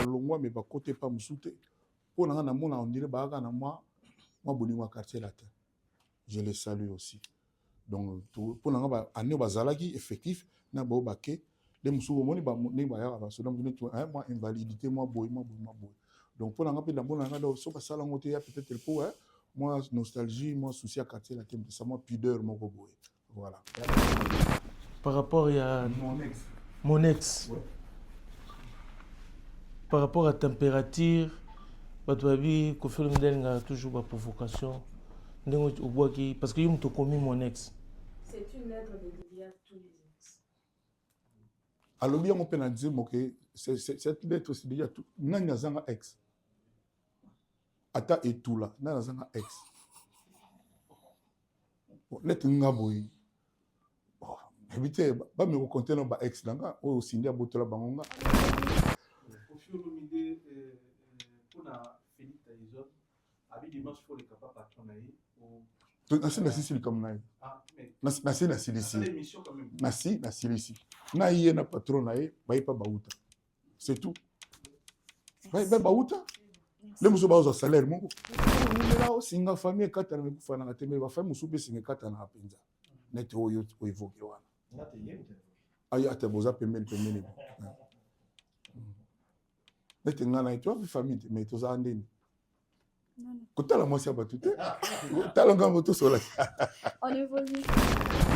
longwa mais ba côté pas musuté pour na mona on dirait ba na moi bolingo quartier latin. Je les salue aussi. Donc pour na ba année bazalaki effectif na ba baké les musuko moni ba ne ba ya ba so donc moi invalidité moi boy. Donc pour na pe na bona na do so ba sala ngote ya peut-être pour moi nostalgie moi souci à quartier latin ça moi pudeur mon boy. Voilà. Par rapport à mon ex. Ouais. Par rapport à température, Batouabi, Kofi Olomide a toujours ma provocation. Parce que je me commis mon ex. C'est une lettre dédiée à tous les ex. Alors bien on peut dire que cette lettre c'est déjà tout. Nani azanga ex. Ata et tout là, nani azanga ex. Lettre ngaboyi. Évitez, pas me raconter dans ba ex langa ou Cindy Abotola bangonga. Kofi Olomide pour la Félix Taïzon, avec dimanche pour les capables patron naï ou. Nasi na sisi comme naï. Ah mais. Nasi na silisi. L'émission quand même. Nasi na silisi. Naï na patron naï, baï pas baouta. C'est tout. Baï baouta. Les muso baouza salaire mongo. Là aussi nga famille katana me kufana na tembe ba famille muso be singa katana apenza. Net oyo évoqué wana. Aïe, à tes beaux appels, mais tu as une famille, mais tu as un dîner.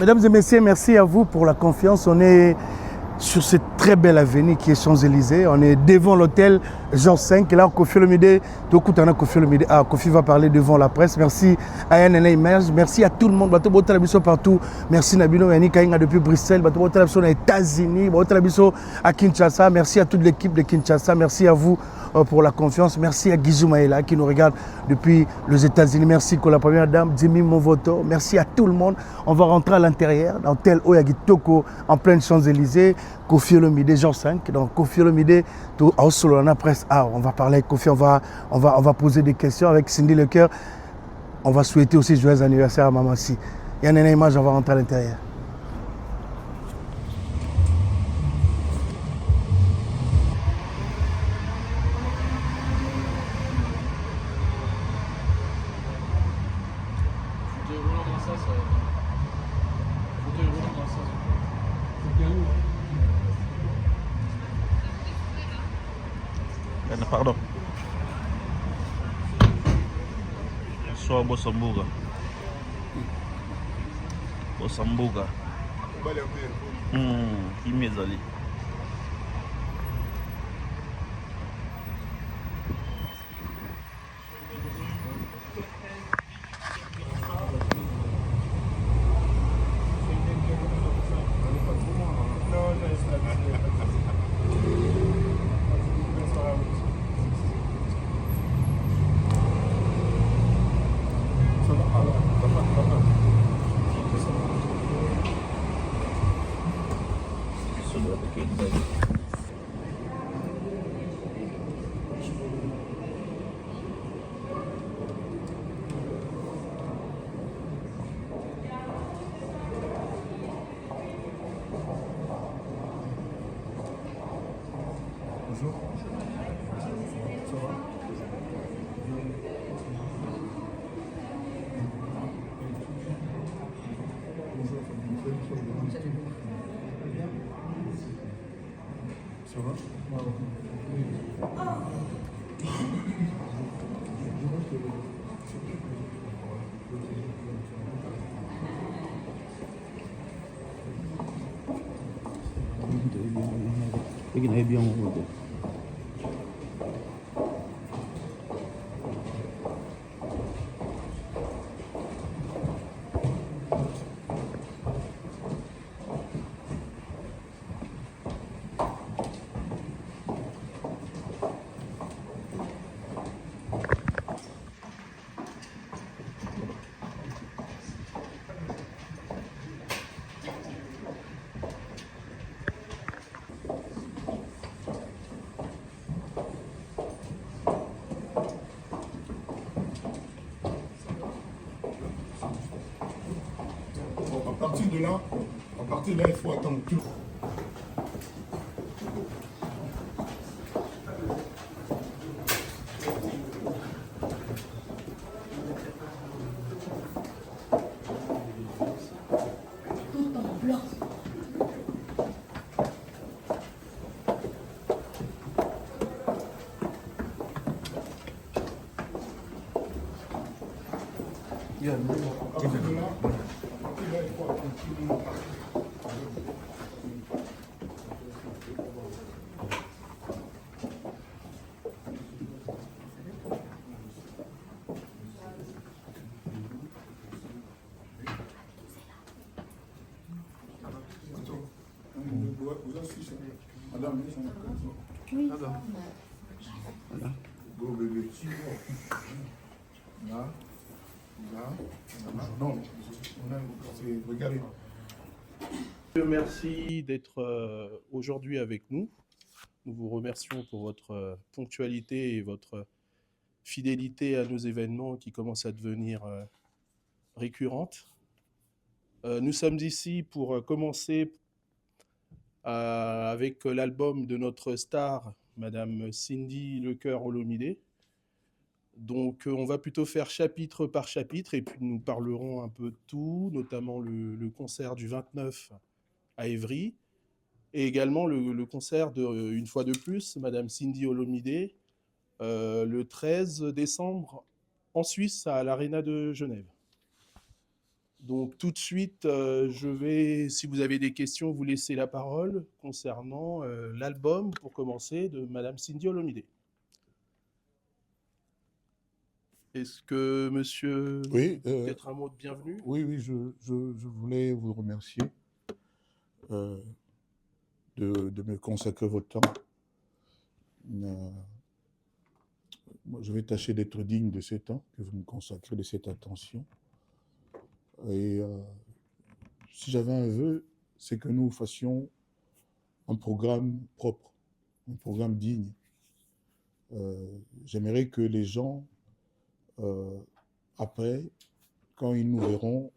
Mesdames et messieurs, merci à vous pour la confiance. On est sur cette très belle avenue qui est Champs-Élysées. On est devant l'hôtel Jean 5. Là, Kofi Olomide, Kofi va parler devant la presse. Merci à NNA Image. Merci à tout le monde. Partout. Merci Nabino Yani Kainga depuis Bruxelles. Aux États-Unis. À Kinshasa. Merci à toute l'équipe de Kinshasa. Merci à vous pour la confiance. Merci à Guizou Maïla qui nous regarde depuis les États-Unis. Merci à la première dame, Dimi Movoto. Merci à tout le monde. On va rentrer à l'intérieur dans tel Oyagitoko en pleine Champs-Élysées. Kofi Olomide, Jean 5. Donc Kofi Olomide, presse. On va parler avec Kofi, on va poser des questions avec Cindy Lecoeur. On va souhaiter aussi joyeux anniversaire à Maman Si. Il y a une image, on va rentrer à l'intérieur. Pardon. Soa Bosambuga. Bosambuga. Imezali. À partir de là, il faut attendre tout. Madame, Oui. gros bébé. Là, là, non, regardez. Merci d'être aujourd'hui avec nous. Nous vous remercions pour votre ponctualité et votre fidélité à nos événements qui commencent à devenir récurrentes. Nous sommes ici pour commencer avec l'album de notre star, Madame Cindy Lecœur Olomide. Donc on va plutôt faire chapitre par chapitre et puis nous parlerons un peu de tout, notamment le concert du 29 à Évry et également le concert de, une fois de plus, Madame Cindy Olomide, le 13 décembre en Suisse à l'Arena de Genève. Donc tout de suite, je vais, si vous avez des questions, vous laisser la parole concernant l'album, pour commencer, de Madame Cindy Olomide. Est-ce que monsieur, Oui, peut-être un mot de bienvenue? oui, je voulais vous remercier de me consacrer votre temps. Moi, je vais tâcher d'être digne de ce temps que vous me consacrez, de cette attention. Et si j'avais un vœu, c'est que nous fassions un programme propre, un programme digne. J'aimerais que les gens, après, quand ils nous verront,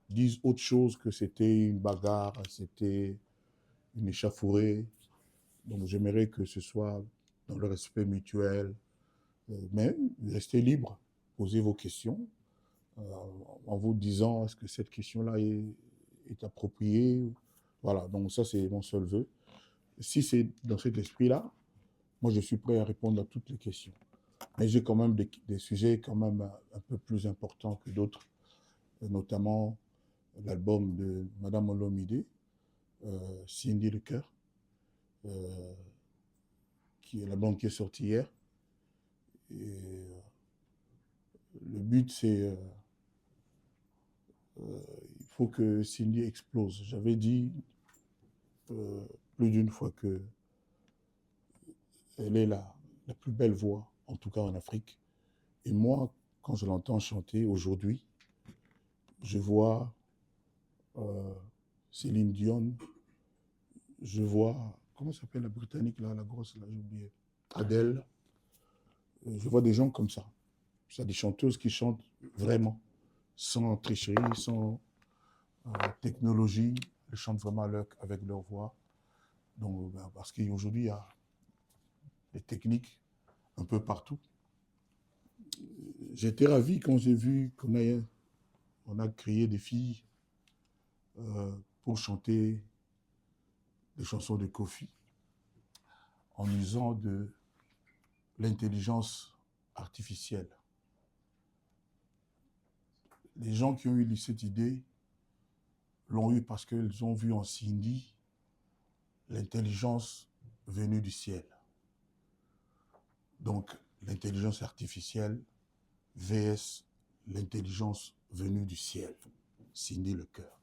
disent autre chose que c'était une bagarre, c'était une échauffourée. Donc j'aimerais que ce soit dans le respect mutuel, mais restez libre, posez vos questions en vous disant est-ce que cette question-là est appropriée. Voilà, donc ça c'est mon seul vœu. Si c'est dans cet esprit-là, moi je suis prêt à répondre à toutes les questions. Mais j'ai quand même des sujets quand même un peu plus importants que d'autres, notamment l'album de Madame Olomide, Cindy Lecœur, qui est l'album qui est sorti hier. Et le but, c'est il faut que Cindy explose. J'avais dit plus d'une fois que elle est la plus belle voix, en tout cas en Afrique. Et moi, quand je l'entends chanter aujourd'hui, je vois Céline Dion, je vois, comment s'appelle la Britannique, là, la grosse, là, j'ai oublié, Adele. Je vois des gens comme ça. C'est des chanteuses qui chantent vraiment, sans tricherie, sans technologie. Elles chantent vraiment avec leur voix. Donc, parce qu'aujourd'hui, il y a des techniques un peu partout. J'étais ravi quand j'ai vu qu'on a créé des filles pour chanter des chansons de Kofi en usant de l'intelligence artificielle. Les gens qui ont eu cette idée l'ont eu parce qu'ils ont vu en Cindy l'intelligence venue du ciel. Donc, l'intelligence artificielle vs l'intelligence venue du ciel. Cindy Lecœur.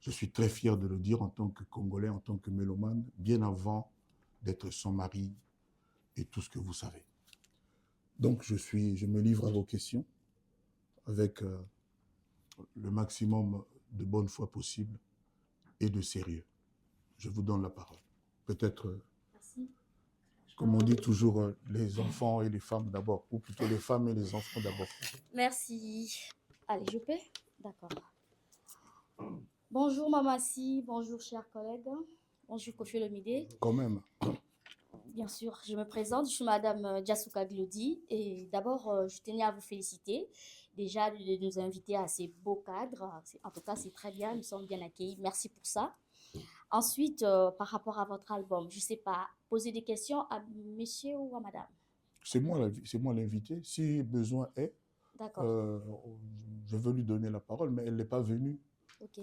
Je suis très fier de le dire en tant que Congolais, en tant que mélomane, bien avant d'être son mari et tout ce que vous savez. Donc, je me livre à vos questions avec le maximum de bonne foi possible et de sérieux. Je vous donne la parole. Peut-être, comme on dit toujours, les enfants et les femmes d'abord, ou plutôt les femmes et les enfants d'abord. Merci. Allez, je peux? D'accord. Bonjour Mamassi, bonjour chers collègues, bonjour Kofi Olomide. Quand même. Bien sûr, je me présente, je suis Madame Diasuka Glody et d'abord, je tenais à vous féliciter déjà de nous inviter à ces beaux cadres. En tout cas, c'est très bien, nous sommes bien accueillis, merci pour ça. Ensuite, par rapport à votre album, je ne sais pas, poser des questions à monsieur ou à madame? C'est moi l'invité. Si besoin est, D'accord. Je veux lui donner la parole, mais elle n'est pas venue Ok.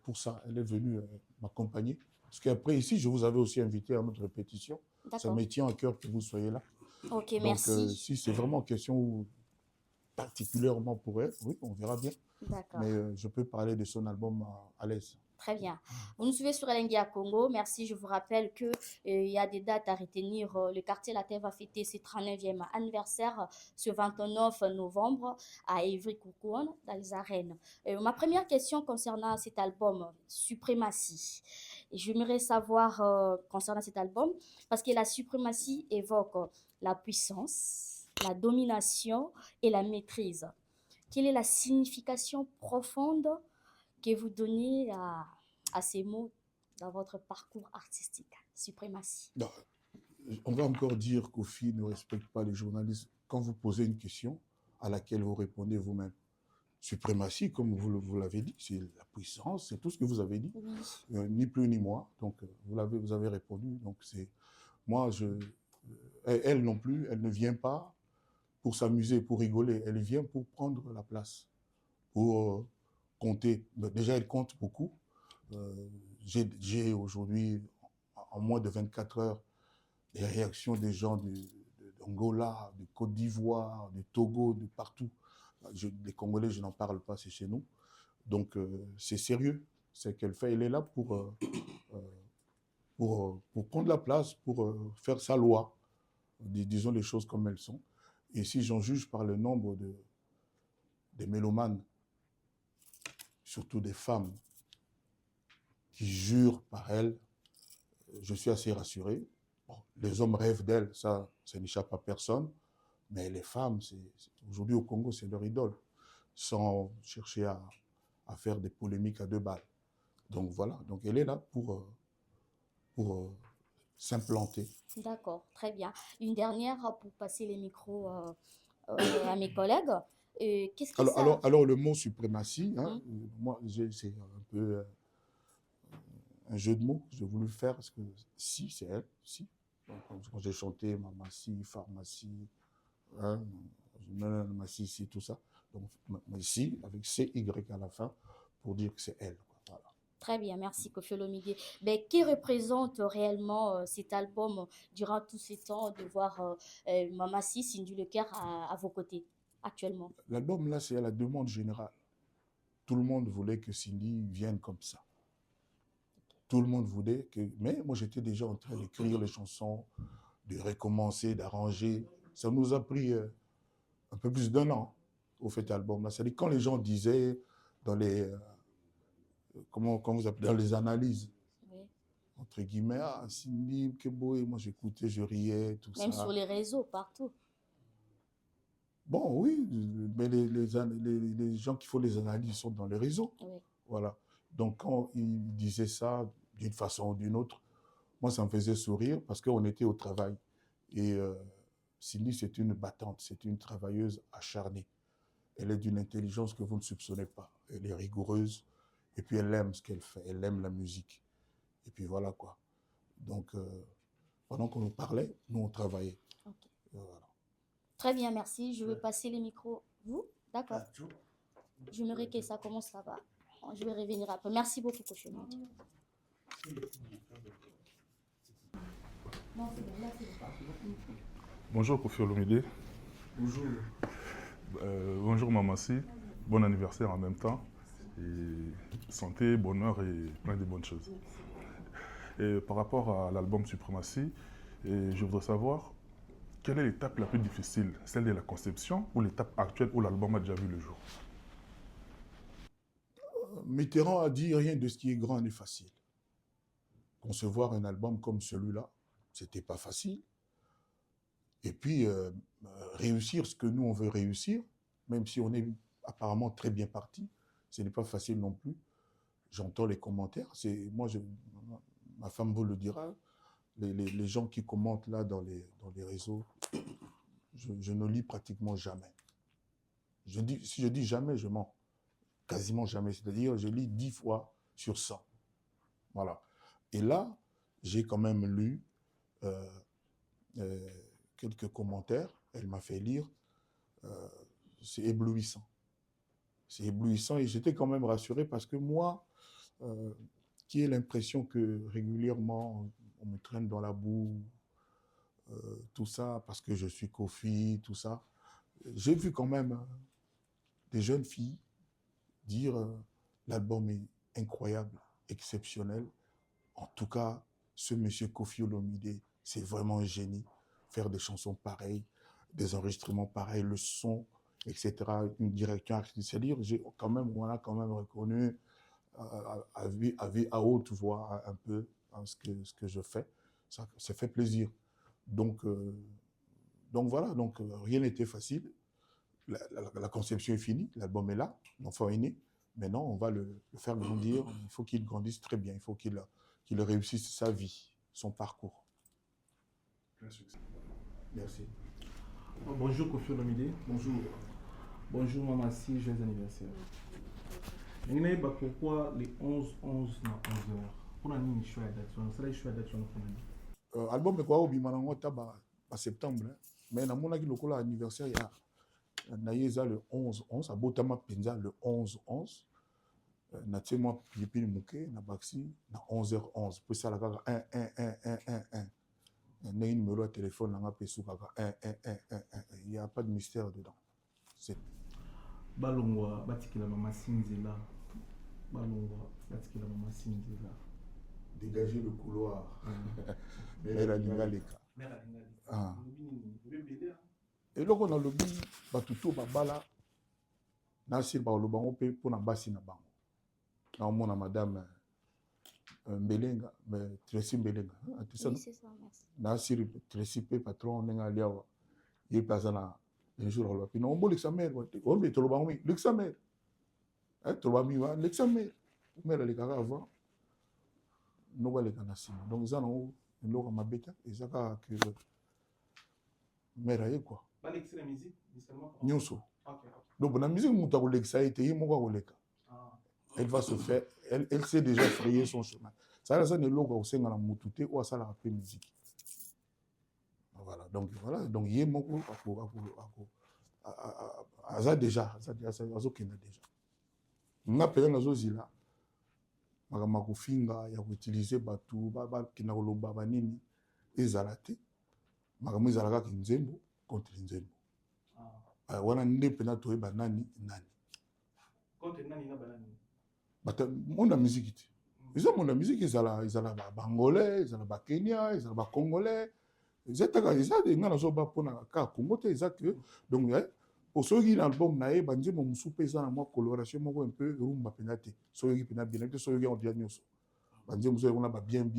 pour ça. Elle est venue m'accompagner. Parce qu'après, ici, je vous avais aussi invité à notre répétition. Ça D'accord. me tient à cœur que vous soyez là. Ok, Donc, merci. si c'est vraiment question particulièrement pour elle, oui, on verra bien. D'accord. Mais je peux parler de son album à l'aise. Très bien. Vous nous suivez sur Elengi à Congo. Merci. Je vous rappelle que il y a des dates à retenir. Le quartier latin va fêter ses 39e anniversaire ce 29 novembre à Évry-Courcouronnes, dans les arènes. Ma première question concernant cet album, Suprématie. Et j'aimerais savoir concernant cet album, parce que la suprématie évoque la puissance, la domination et la maîtrise. Quelle est la signification profonde que vous donnez à ces mots dans votre parcours artistique? Suprématie. Non, on va encore dire qu'Ofi ne respecte pas les journalistes quand vous posez une question à laquelle vous répondez vous-même. Suprématie, comme vous l'avez dit, c'est la puissance, c'est tout ce que vous avez dit, Oui. ni plus ni moins. Donc, vous avez répondu. Donc, c'est moi, elle non plus, elle ne vient pas pour s'amuser, pour rigoler. Elle vient pour prendre la place, pour compter. Déjà, elle compte beaucoup. J'ai aujourd'hui, en moins de 24 heures, les réactions des gens d'Angola, de Côte d'Ivoire, de Togo, de partout. Les Congolais, je n'en parle pas, c'est chez nous. Donc, c'est sérieux. C'est qu'elle fait. Elle est là pour prendre la place, pour faire sa loi. Disons les choses comme elles sont. Et si j'en juge par le nombre des mélomanes, surtout des femmes, qui jurent par elle, je suis assez rassuré. Bon, les hommes rêvent d'elle, ça n'échappe à personne. Mais les femmes, aujourd'hui au Congo, c'est leur idole, sans chercher à faire des polémiques à deux balles. Donc voilà, donc elle est là pour s'implanter. D'accord, très bien. Une dernière pour passer les micros à mes collègues. Qu'est-ce que ça... Alors le mot suprématie, hein, Hum, moi, c'est un peu un jeu de mots que j'ai voulu faire, parce que si, c'est elle, si. Donc, quand j'ai chanté Mamassi, Pharmacie, hein, Mamassi, tout ça. Donc, si, avec CY à la fin, pour dire que c'est elle. Quoi. Voilà. Très bien, merci Koffi Olomide. Ben, qui représente réellement cet album durant tous ces temps de voir Mama Si, Cindy Leclerc à vos côtés actuellement? L'album, là, c'est à la demande générale. Tout le monde voulait que Cindy vienne comme ça. Tout le monde voulait que... Mais moi, j'étais déjà en train d'écrire les chansons, de recommencer, d'arranger. Ça nous a pris un peu plus d'1 an au fait album-là. C'est-à-dire quand les gens disaient dans les... comment vous appelez, dans les analyses, Oui. entre guillemets, ah, Cindy, Kebo, et moi j'écoutais, je riais, tout Même ça. sur les réseaux, partout. Bon, oui, mais les gens qui font les analyses sont dans les réseaux. Oui. Voilà. Donc, quand ils disaient ça d'une façon ou d'une autre, moi, ça me faisait sourire parce qu'on était au travail. Et Cindy, c'est une battante, c'est une travailleuse acharnée. Elle est d'une intelligence que vous ne soupçonnez pas. Elle est rigoureuse. Et puis, elle aime ce qu'elle fait. Elle aime la musique. Et puis, voilà quoi. Donc, pendant qu'on nous parlait, nous, on travaillait. Ok. Voilà. Très bien, merci. Je vais passer les micros. Vous? D'accord. J'aimerais que ça commence là-bas. Je vais revenir après. Merci beaucoup, Koffi Olomide. Bonjour Koffi Olomide. Bonjour. Bonjour Mamassi. Bon anniversaire en même temps. Et santé, bonheur et plein de bonnes choses. Et par rapport à l'album Suprématie, je voudrais savoir quelle est l'étape la plus difficile, celle de la conception ou l'étape actuelle où l'album a déjà vu le jour? Mitterrand a dit rien de ce qui est grand n'est facile. Concevoir un album comme celui-là, c'était pas facile. Et puis, réussir ce que nous, on veut réussir, même si on est apparemment très bien parti, ce n'est pas facile non plus. J'entends les commentaires. Moi, ma femme vous le dira, les gens qui commentent là dans les réseaux, je ne lis pratiquement jamais. Si je dis jamais, je mens. Quasiment jamais. C'est-à-dire, je lis 10 fois sur 100. Voilà. Et là, j'ai quand même lu quelques commentaires. Elle m'a fait lire c'est éblouissant. C'est éblouissant et j'étais quand même rassuré parce que moi, qui ai l'impression que régulièrement on me traîne dans la boue, tout ça, parce que je suis Kofi, tout ça, j'ai vu quand même des jeunes filles dire l'album est incroyable, exceptionnel. En tout cas, ce monsieur Kofi Olomide, c'est vraiment un génie. Faire des chansons pareilles, des enregistrements pareils, le son, etc. Une direction artistique. On a quand même reconnu à haute voix un peu ce que je fais. Ça fait plaisir. Donc voilà, rien n'était facile. La conception est finie, l'album est là, l'enfant est né. Maintenant, on va le faire grandir. Il faut qu'il grandisse très bien. Il faut qu'il réussisse sa vie, son parcours. Plein succès. Merci. Bonjour Kofi Olomide. Bonjour. Bonjour Maman Si, joyeux anniversaire. Pourquoi les 11-11 na 11h? Pour la nuit, choix d'action. Ça, choix d'action. Album est quoi au Bimanango Taba en septembre. Mais dans mon anniversaire, il y a Naïza le 11-11, à Botama Penza le 11-11. Natsema Pilipili Mouké, na Baxi, na 11h11. Puis ça, la gaga 1-1-1-1-1-1. Il y a un numéro de téléphone, na Pesou gaga 1-1-1-1-1. Il n'y a pas de mystère dedans. C'est. Balongwa, Batikila Mama Sinzela. Balongwa, Batikila Mama Sinzela. Dégager le couloir. Mais la Lingaleka. Ah. Et là, on a le but, batuto babala, nasir ba olobango pe pour na basi na bango. Na on a madame Mbelenga, Tracy Mbelenga. Oui, c'est ça, merci. Nasir Tracy pe patron nenga liawa. Il passe na un jour on puis on boule sa mère, on met tolobango mi, l'ex sa mère. Tolobami wa l'ex sa mère. Mère le kaka avant. No ba le kanasima. Donc ça non, no ma beta, et ça que mère aye quoi. Pas l'extrait de musique, seulement. Nyonso. Ok. Donc, la musique, elle va se faire, elle sait déjà frayer son chemin. Ça, c'est le logo au sein de la moutouté ou à ça, la paix musique. Voilà, donc, il y a mon ça déjà, ça déjà. On a payé dans zila. Ma finga, il y a utilisé batou, baba, qui n'a pas le babanini, et zalate. Ma zalaka qui nzembo contre nzembo. Wana nde pena toye banani nani contre nani na banani bata monde musique ils ont monde musique ils ala bangolais ils ala ba Kenya ils ala ba congolais ils étaient des ngana zo ba pona ka Congo te ils que donc pour ceux qui l'album nae banzi mo musupe za na mo coloration moko un peu rumba penate ceux qui pena bien que ceux qui ont bien nyoso banzi mo on a ba bien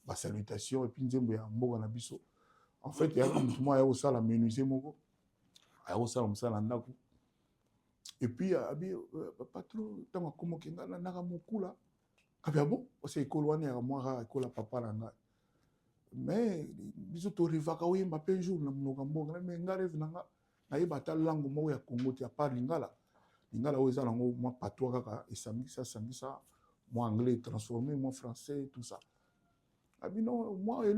ba salutation et puis nzembo ya mboka na biso en fait il y a comme tout moi ya ça la menuisier moko. Et puis, pas trop, tant que comme on a mokula, bon, c'est écoloane à moi, école papa là. Mais, bisous, tu arrives à oui, ma peine jour, na mnogambo, mais n'arrive nanga, na y bata langue mo ya Congo, tu as pas lingala. Lingala, oui, ça, moi, patois, et ça, moi, anglais transformé, moi, français, tout ça. Non, moi, il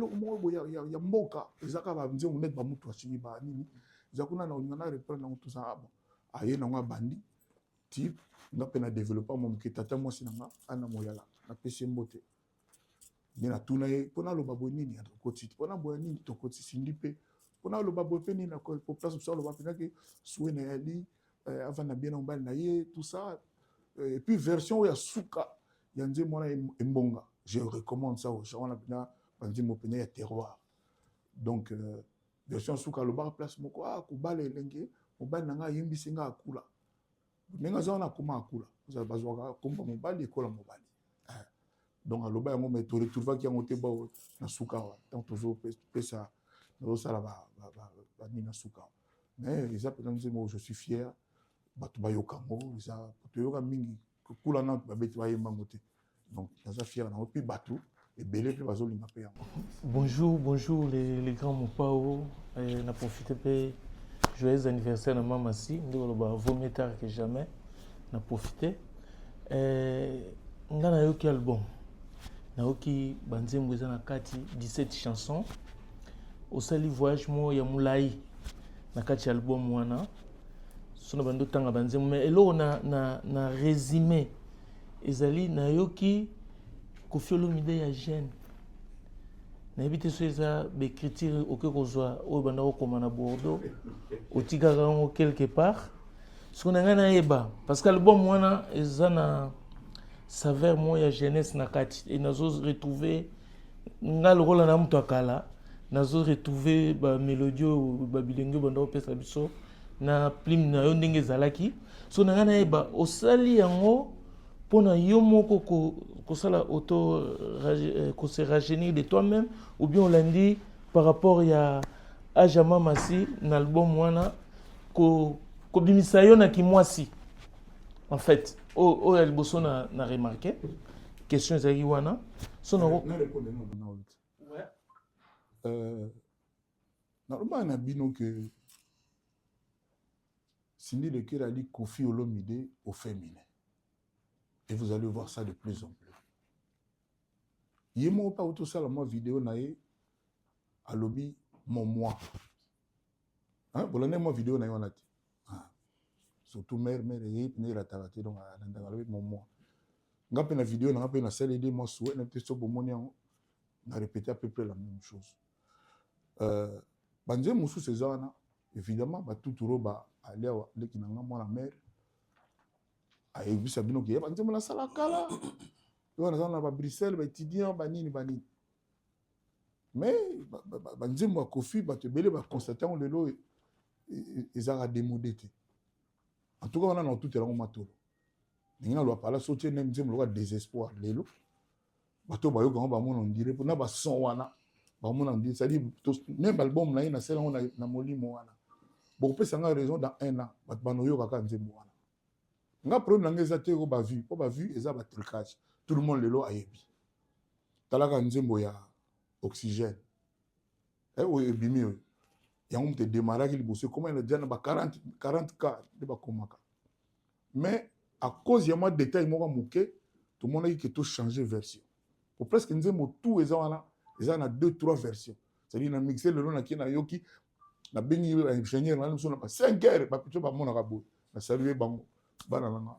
y a mboka, et ça, va me dire, on est pas moutou, chini, ba, nini. Zakuna na ongana reprendre tout ça bon aye na ngwa bandi type nga pe na développer mon ke tata moi sinanga ana moyala na pesi mbote ni na tuna ye pona lo babo nini na koti pona boya nini to koti sindipe pona lo babo pe ni na ko place ça lo ba pena ke soué na yali avant na bien on na ye tout ça et puis version ya suka ya nze mona embonga je recommande ça aux gens on a pena bandi mo pena ya terroir donc version suka lo bar place moko kubale elenge mobali nanga yimbisi nga akula nenga za na kuma akula za bazwaka komba mobali ekola mobali donc aloba yango me to retrouver ki yango te ba na suka wa tant toujours pesa no sala ba ni na suka mais les appels moi je suis fier batu ba yokango za to yoka mingi kula na ba beti ba yemba ngote donc ça fier na opi batu. Bonjour les grands Mopao. On a profité de joyeux anniversaire de Maman Si. On va vomir tard que jamais. On a profité. On a eu quel album? On a eu Banzem Wezana Kati 17 chansons. Au sali voyage moi ya Moulai. Na Kati album wana. sona bando tanga banzembo mais eloko na résumé ezali nayoki Koffi Olomide ya jeune nayebi te so eza baécriture oke kozwa oyo banda kokoma na Bordeaux otikaka yango quelque part soki na ngai nayeba parce que album wana eza na saveur moko ya jeunesse na kati e nazo retrouver nga lokola na moto akala nazo retrouver bamélodie oyo babilenge banda kopesa biso na plume na yo ndenge ezalaki so na ngai nayeba osali yango mpona yo moko kosala se rajeunir de toi-même ou bien olandi par rapport ya age ya mamasi na album wana kobimisa yo na kimwasi en fait oyo ya liboso na remarqué question ezalaki wana so naloba na bino ke Cindy Leker a dit Koffi Olomide au féminin. Et vous allez voir ça de plus en plus. Il m'a pas auto ça la moi vidéo nae à lobby mon moi. Hein, vous l'avez moi vidéo nae on a dit. Surtout mère et ne la taraté donc à lobby mon moi. Ngapé na vidéo ngapé na celle de moi souhait na peut-être bon monnaie on a répété à peu près la même chose. Banze musu César évidemment ba tout roba aller à l'équinanga moi la mère. Et vous savez que y a des gens qui sont là, ils sont à Bruxelles, ils étudiants, banini. Mais les gens qui Koffi, ils constatent que ils ont démodé. En tout cas, on a tout le monde. Ils ont parlé de ils ont désespoir. Ils ont dit que na son wana ba mona ndi c'est-à-dire même album na ina sela na molimo wana bon peut ça raison dans un an ba banoyo kaka nzembo wana nga problème nga eza te ko ba vu eza ba trucage tout le monde lelo ayebi talaka nzembo ya oxygène o ebimi yo yango mte démarrer ki liboso comment il a déjà na ba 40 cas de ba komaka mais à cause ya moi détail moko moké tout le monde a dit que tout changer version pour presque nzembo tout eza wana eza na 2-3 versions c'est-à-dire na mixer le long na kina yoki na bengi ingénieur na biso na ba 5 heures ba pito ba mona ka bo na saluer bango bana nanga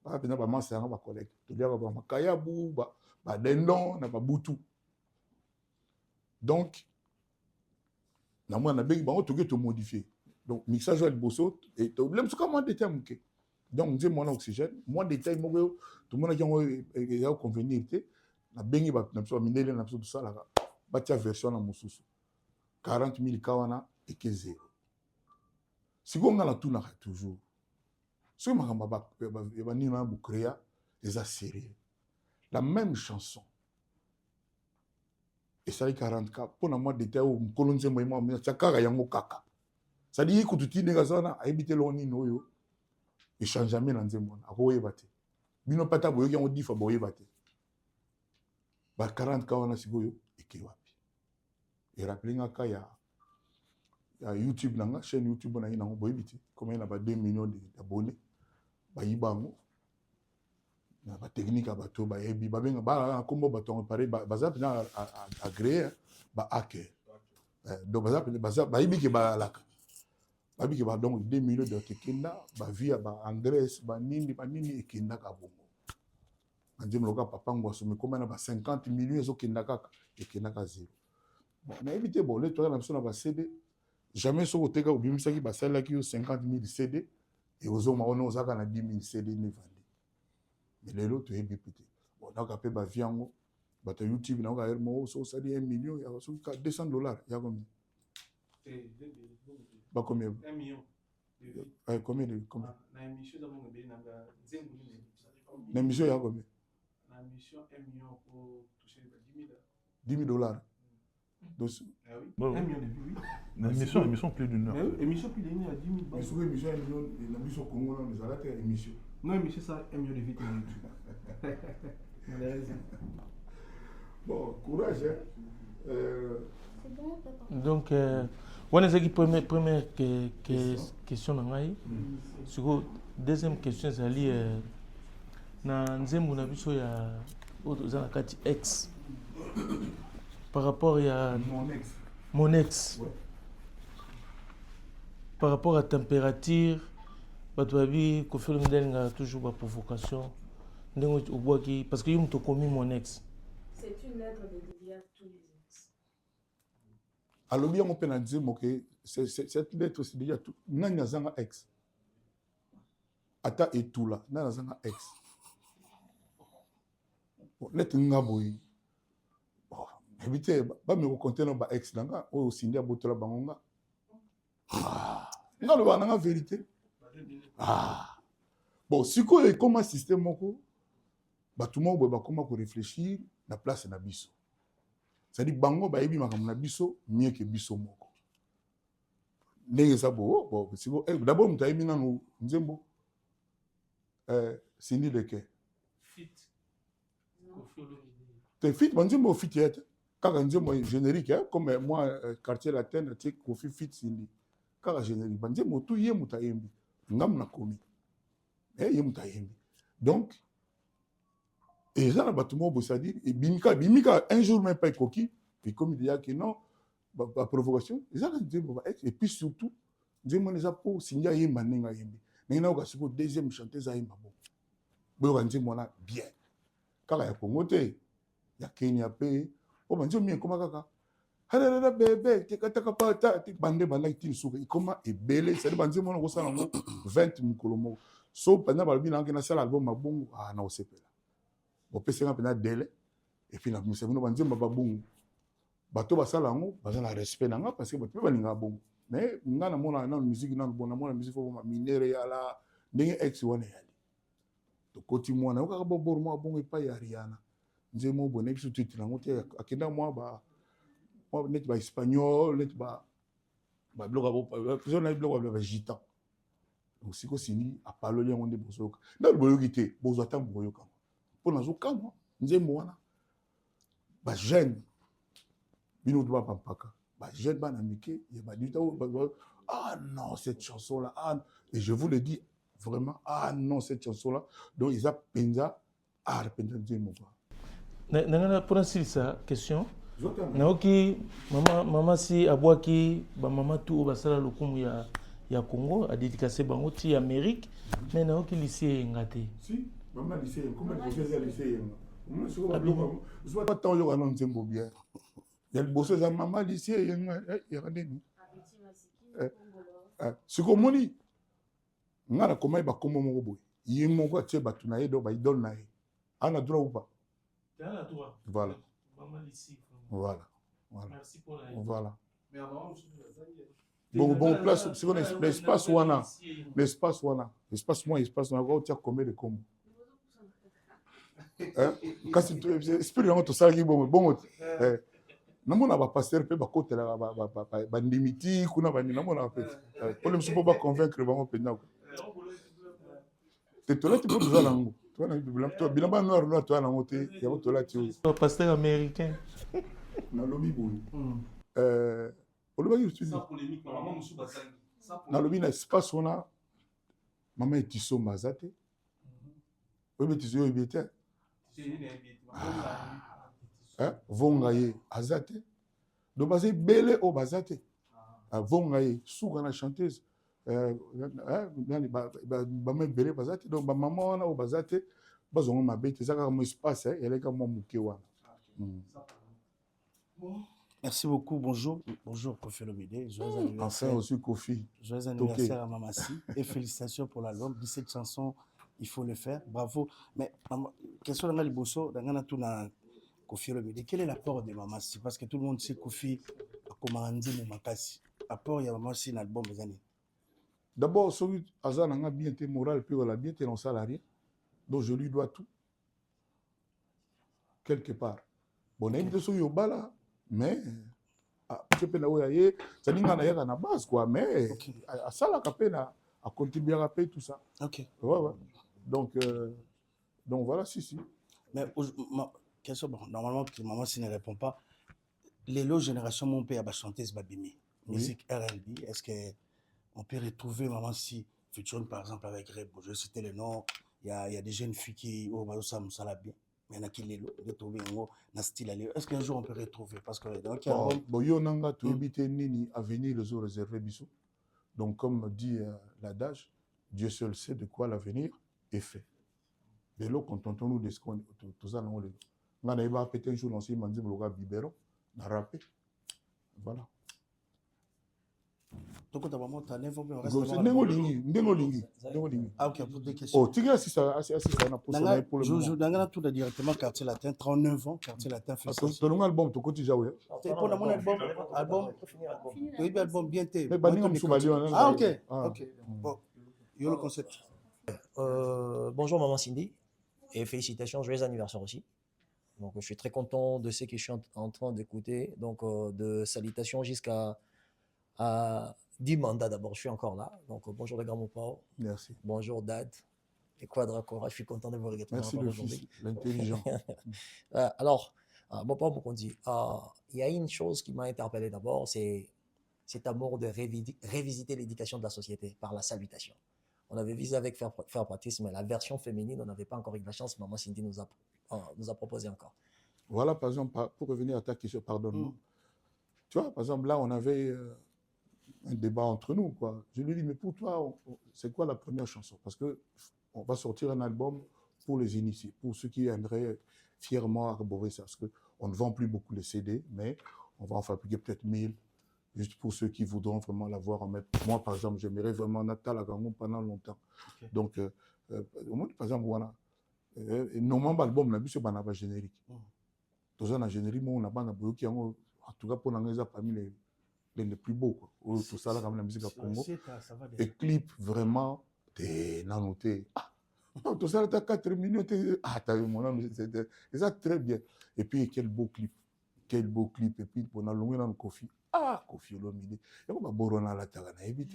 ba pena ba masa yanga ba collègue to dia ba makayabu ba dendon na ba butu donc na moi na bengi bango to ke to modifier donc mixage à liboso et to blème comment détail muké donc nzembo mon oxygène moi détail moko tout le monde a qui a convenir té na bengi ba na biso mindele na biso tout ça là ba tia version na mususu 40 000 kawana et que zéro si on a la tout na toujours ce makamba ba ni na bu créa les a sérieux la même chanson et ça 40K pour na moi détail au kolonze moi mais ça kaka yango kaka ça dit que tout ndinga sana a habité loni noyo et change jamais na nzembo na ko yebate bino pata boyo yango difa boyo yebate ba 40K wana sikoyo eke wapi et rappeler ngaka ya YouTube nanga chaîne YouTube na ina boyo biti comme il a ba 2 millions d'abonnés ba yibango na ba technique abato ba yebi ba benga ba kombo bato paré ba zap na agréé ba hacker donc ba zap ba yibi ke ba laka ba bi ke ba donc 2 millions de tekenda ba via ba Andrés ba nini ekenda ka bongo andim loka papa ngwaso me comme na ba 50 millions ezokenda kaka ekenda ka zéro bon na éviter bon les toi na biso na ba CD jamais so koteka obimisaki ba salaki yo 50 000 CD et ozoma ono ozaka na 10 000 CD ne vandi mais les autres est député bon donc après ba viango ba ta YouTube na ka mo so ça dit 1 million ya so ka $200 ya combien ba combien 1 million combien na émission d'abord be na nzembo ni na émission ya combien na émission 1 million pour toucher $10,000 donc ah oui bon, 1 million de vues oui émission plus d'une heure mais oui émission plus d'une heure 10 000 mais sur émission 1 million na biso Congo na nous arrêter émission non émission ça 1 million de vues sur YouTube bon courage C'est bon, papa. donc on a qui première question na ngai siko deuxième question ezali na nzembo na biso ya oza na kati ex par rapport à mon ex ouais. Par rapport à température bato babi Koffi Olomide alinga toujours ba provocation ndenge obwaki parce que yo moto komi mon ex. C'est une lettre dédiée à tous les ex. alobi yango mpe na nzembo ke cette lettre c'est déjà tout nani azanga ex ata etula nani azanga ex lettre nga boyi ebi te bameko konte na ba ex nanga oyo osindi abotola bango nga nga loba nanga vérité bon sikoyo ekoma système moko bato moko boye bakoma koréfléchir na place na biso c'est-à-dire bango bayebi makambo na biso mieux que biso moko ndenge eza bo siko d'abord moto ayebi nanu nzembo Sindi Leke Fit Koffi Olomide te fit banzembo fit yete kaka nzembo générique comme moi quartier latin natie Koffi fit Sindi kaka générique banzembo tu ye moto ayembi ngam na komi ye moto ayembi donc et ça, c'est-à-dire, bimika un jour même pas ekoki, et comme il dit que non, la provocation, et puis surtout, Nzembo neza po sinja yemba nenga yembi. Nenga oka siko deuxième chanteuse ayemba bon. Boyo Nzembo na bien. Kaka ya Congo te, ya Kenya pe, o banzo mi koma kaka. Halala bébé, tekataka pa ta bande banda tin suka, ikoma ebele, c'est Nzembo na kosala ngo 20 mukolomo. So pendant balobi na ngena sala album mabongo, na osepela. Opesi nga pena délai et puis na musevino banzemba babungu bato basala ngo baza na respect nanga parce que bato pe balinga bongo mais nga na mona na musique na bona mona musique fo ma minere yala ndenge ex wana yali to koti mwana okaka bobor mo bongo epa ya Rihanna nzemo boné biso titre nango te akenda moi net ba espagnol net ba bloga ba faisons na bloga ba gitan donc siko sini apaloli yango nde bozoka na boyoki te bozo ata boyoka pour nous calme nzembo wana ba jeune bino to ba pampaka ba jeune bana mike ya ba dita ah non cette chanson là et je vous le dis vraiment non cette chanson là donc ils a penza penza nzembo quoi nanga pour ça question naoki mama si abwaki ba mama tout basala lokumu ya Congo a dédicacé bango ti Amérique mais naoki lycée ngate si maman lycée comment il faut faire lycée moi je vois pas tant yo na nzembo bien ya liboso za maman lycée ya ndeni siko moni ngana komai ba kombo moko boy ye moko atie batu na ye do ba idole na ye ana droit ou pas ana droit voilà maman lycée voilà merci pour la voilà Mais avant, bon place c'est l'espace wana l'espace moi espace na ko tia combien de combo kasi esprit yango tosalaki bongo namona bapasteur mpe bakotela bandimiti kuna bandi namona mpe pole mosu mpo baconvaincre bango mpenza te tolati mpo toza nango bilamba noir toya nango te yango tolati oyo pasteur américain nalobi boye olobaki nalobi na espace wana mama etisomba aza te oyebi etiso oyo ebi te vonga ye aza te donc baza ebele oyo baza te vonga ye suka na chanteuse bama ebele baza te donc bamama wana oyo baza te bazongo mabe te eza kaka mo espace eleka mwa moke wana. Merci beaucoup, bonjour Koffi Olomide, joyeux anniversaire. Enfin aussi Koffi. Joyeux anniversaire à Mamassi et félicitations pour l'album. 17 chansons, il faut le faire, bravo. Mais question dans le bosso, dans la tourna Koffi Olomide, quel est l'apport de Mamassi? Parce que tout le monde sait Koffi a commandé mon makasi. Apport, il y a Mamassi dans l'album des années. D'abord, celui Azan a bien été moral, puis on a bien été non salarié. Donc je lui dois tout. Quelque part. Bon, on a celui au bas là. Mais tu peux n'avoir ça n'y a na base quoi mais à ça la capé a contribué à payer tout ça. Ok. Ouais. Donc voilà si. Mais question bon normalement que maman si ne répond pas les lots génération mon père a chanté ce babimi musique R&B est-ce que on peut retrouver maman si featuring par exemple avec Rebo je citais le nom il y a des jeunes filles qui au balo ça me bien. Mais il y en a qui les retrouver dans style aller. Est-ce qu'un jour on peut retrouver parce que donc bon yo nanga to éviter nini avenir les autres réservés biso. Donc comme dit l'adage Dieu seul sait de quoi l'avenir est fait. De l'eau, quand on nous dit tout ça, on a pété un jour, on s'est dit, Bibero, on a rappé. Voilà. Donc, on a vraiment ta neuf, on reste Ndengolingi. Ah, ok, pour des questions. Oh, tu as assisté à la poste pour le moment. Dans tout directement quartier latin, 39 ans, quartier latin fait ça. Ton nom album, tu continues à jouer. Pour mon album, oui, album bien té. Mais Baningam Soumalion. Ah, ok. Ok. Bon, il y a le concept. Bonjour Maman Cindy et félicitations, joyeux anniversaire aussi. Donc je suis très content de ce que je suis en train d'écouter. Donc de salutations jusqu'à 10 mandats d'abord, je suis encore là. Donc bonjour les grands mon père. Merci. Bonjour Dad. Et Quadracora, je suis content de vous regarder. Merci le fils, l'intelligent. Alors, mon père me dit, il y a une chose qui m'a interpellé d'abord, c'est cet amour de révisiter l'éducation de la société par la salutation. On avait visé avec faire pratique, mais la version féminine, on n'avait pas encore eu la chance. Maman Cindy nous a proposé encore. Voilà, par exemple, pour revenir à ta question, pardonne-moi. Tu vois, par exemple, là, on avait un débat entre nous, quoi. Je lui dis, mais pour toi, c'est quoi la première chanson? Parce qu'on va sortir un album pour les initiés, pour ceux qui aimeraient fièrement arborer ça. Parce qu'on ne vend plus beaucoup les CD, mais on va en fabriquer peut-être 1000. Juste pour ceux qui voudront vraiment l'avoir en mettre. Moi, par exemple, j'aimerais vraiment Natal à Gangon pendant longtemps. Okay. Donc, au moins, par exemple, voilà. Normalement, l'album, on a vu ce banaba générique. Tout ça, dans le générique, on a banaba qui en tout cas, pour nous, parmi les plus beaux. Quoi. Tout ça, là, comme la musique à Congo. Et clip, vraiment, t'es nanoté. Tout ça, t'as 4 minutes. T'as vu mon nom, c'est ça très bien. Et puis, quel beau clip. Quel beau clip. Et puis, on a longué dans le Kofi. Kofi Olomide. Et on va borona la tagana. Et puis,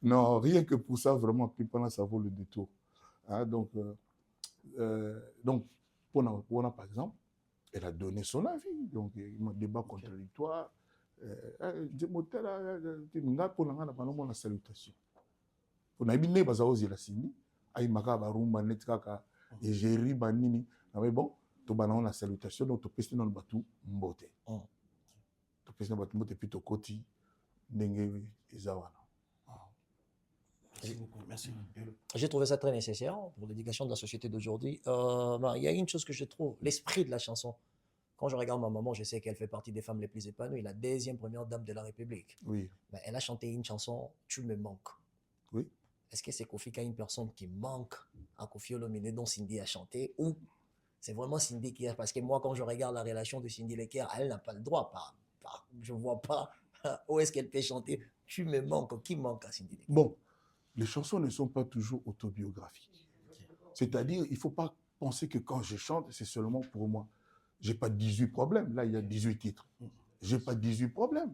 non, rien que pour ça, vraiment, clipana, ça vaut le détour. Hein, donc, Pona, par exemple, elle a donné son avis. Donc, il m'a débat contradictoire. La salutation. On a mis les aux la Sini. Aïe Makaba Rumba Netkaka. Et j'ai ri Banini. Mais bon, tu as la salutation, donc tu peux dans le bateau mbote. Tu peux dans le bateau mbote, puis tu côté Nengue et Zawana. Merci. J'ai trouvé ça très nécessaire pour l'éducation de la société d'aujourd'hui. Il y a une chose que je trouve, l'esprit de la chanson. Quand je regarde ma maman, je sais qu'elle fait partie des femmes les plus épanouies, la deuxième première dame de la République. Oui. Mais elle a chanté une chanson, Tu me manques. Oui. Est-ce que c'est Kofi qui a une personne qui manque à Kofi Olomide dont Cindy a chanté, ou c'est vraiment Cindy qui a... Parce que moi, quand je regarde la relation de Cindy Lecker, elle n'a pas le droit. Je ne vois pas où est-ce qu'elle peut chanter Tu me manques. Qui manque à Cindy Lecker? Bon, les chansons ne sont pas toujours autobiographiques. C'est-à-dire, il ne faut pas penser que quand je chante, c'est seulement pour moi. Je n'ai pas 18 problèmes. Là, il y a 18 titres. Je n'ai pas 18 problèmes.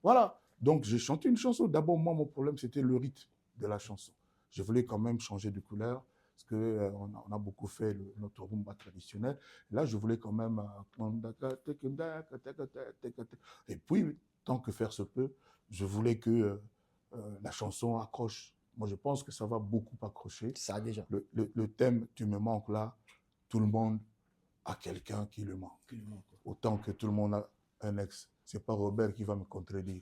Voilà. Donc, j'ai chanté une chanson. D'abord, moi, mon problème, c'était le rythme de la chanson. Je voulais quand même changer de couleur parce qu'on a beaucoup fait notre rumba traditionnel. Là, je voulais quand même... Et puis, tant que faire se peut, je voulais que la chanson accroche. Moi, je pense que ça va beaucoup accrocher. Ça déjà. Le thème « Tu me manques » là, tout le monde a quelqu'un qui le manque. Autant que tout le monde a un ex. Ce n'est pas Robert qui va me contredire.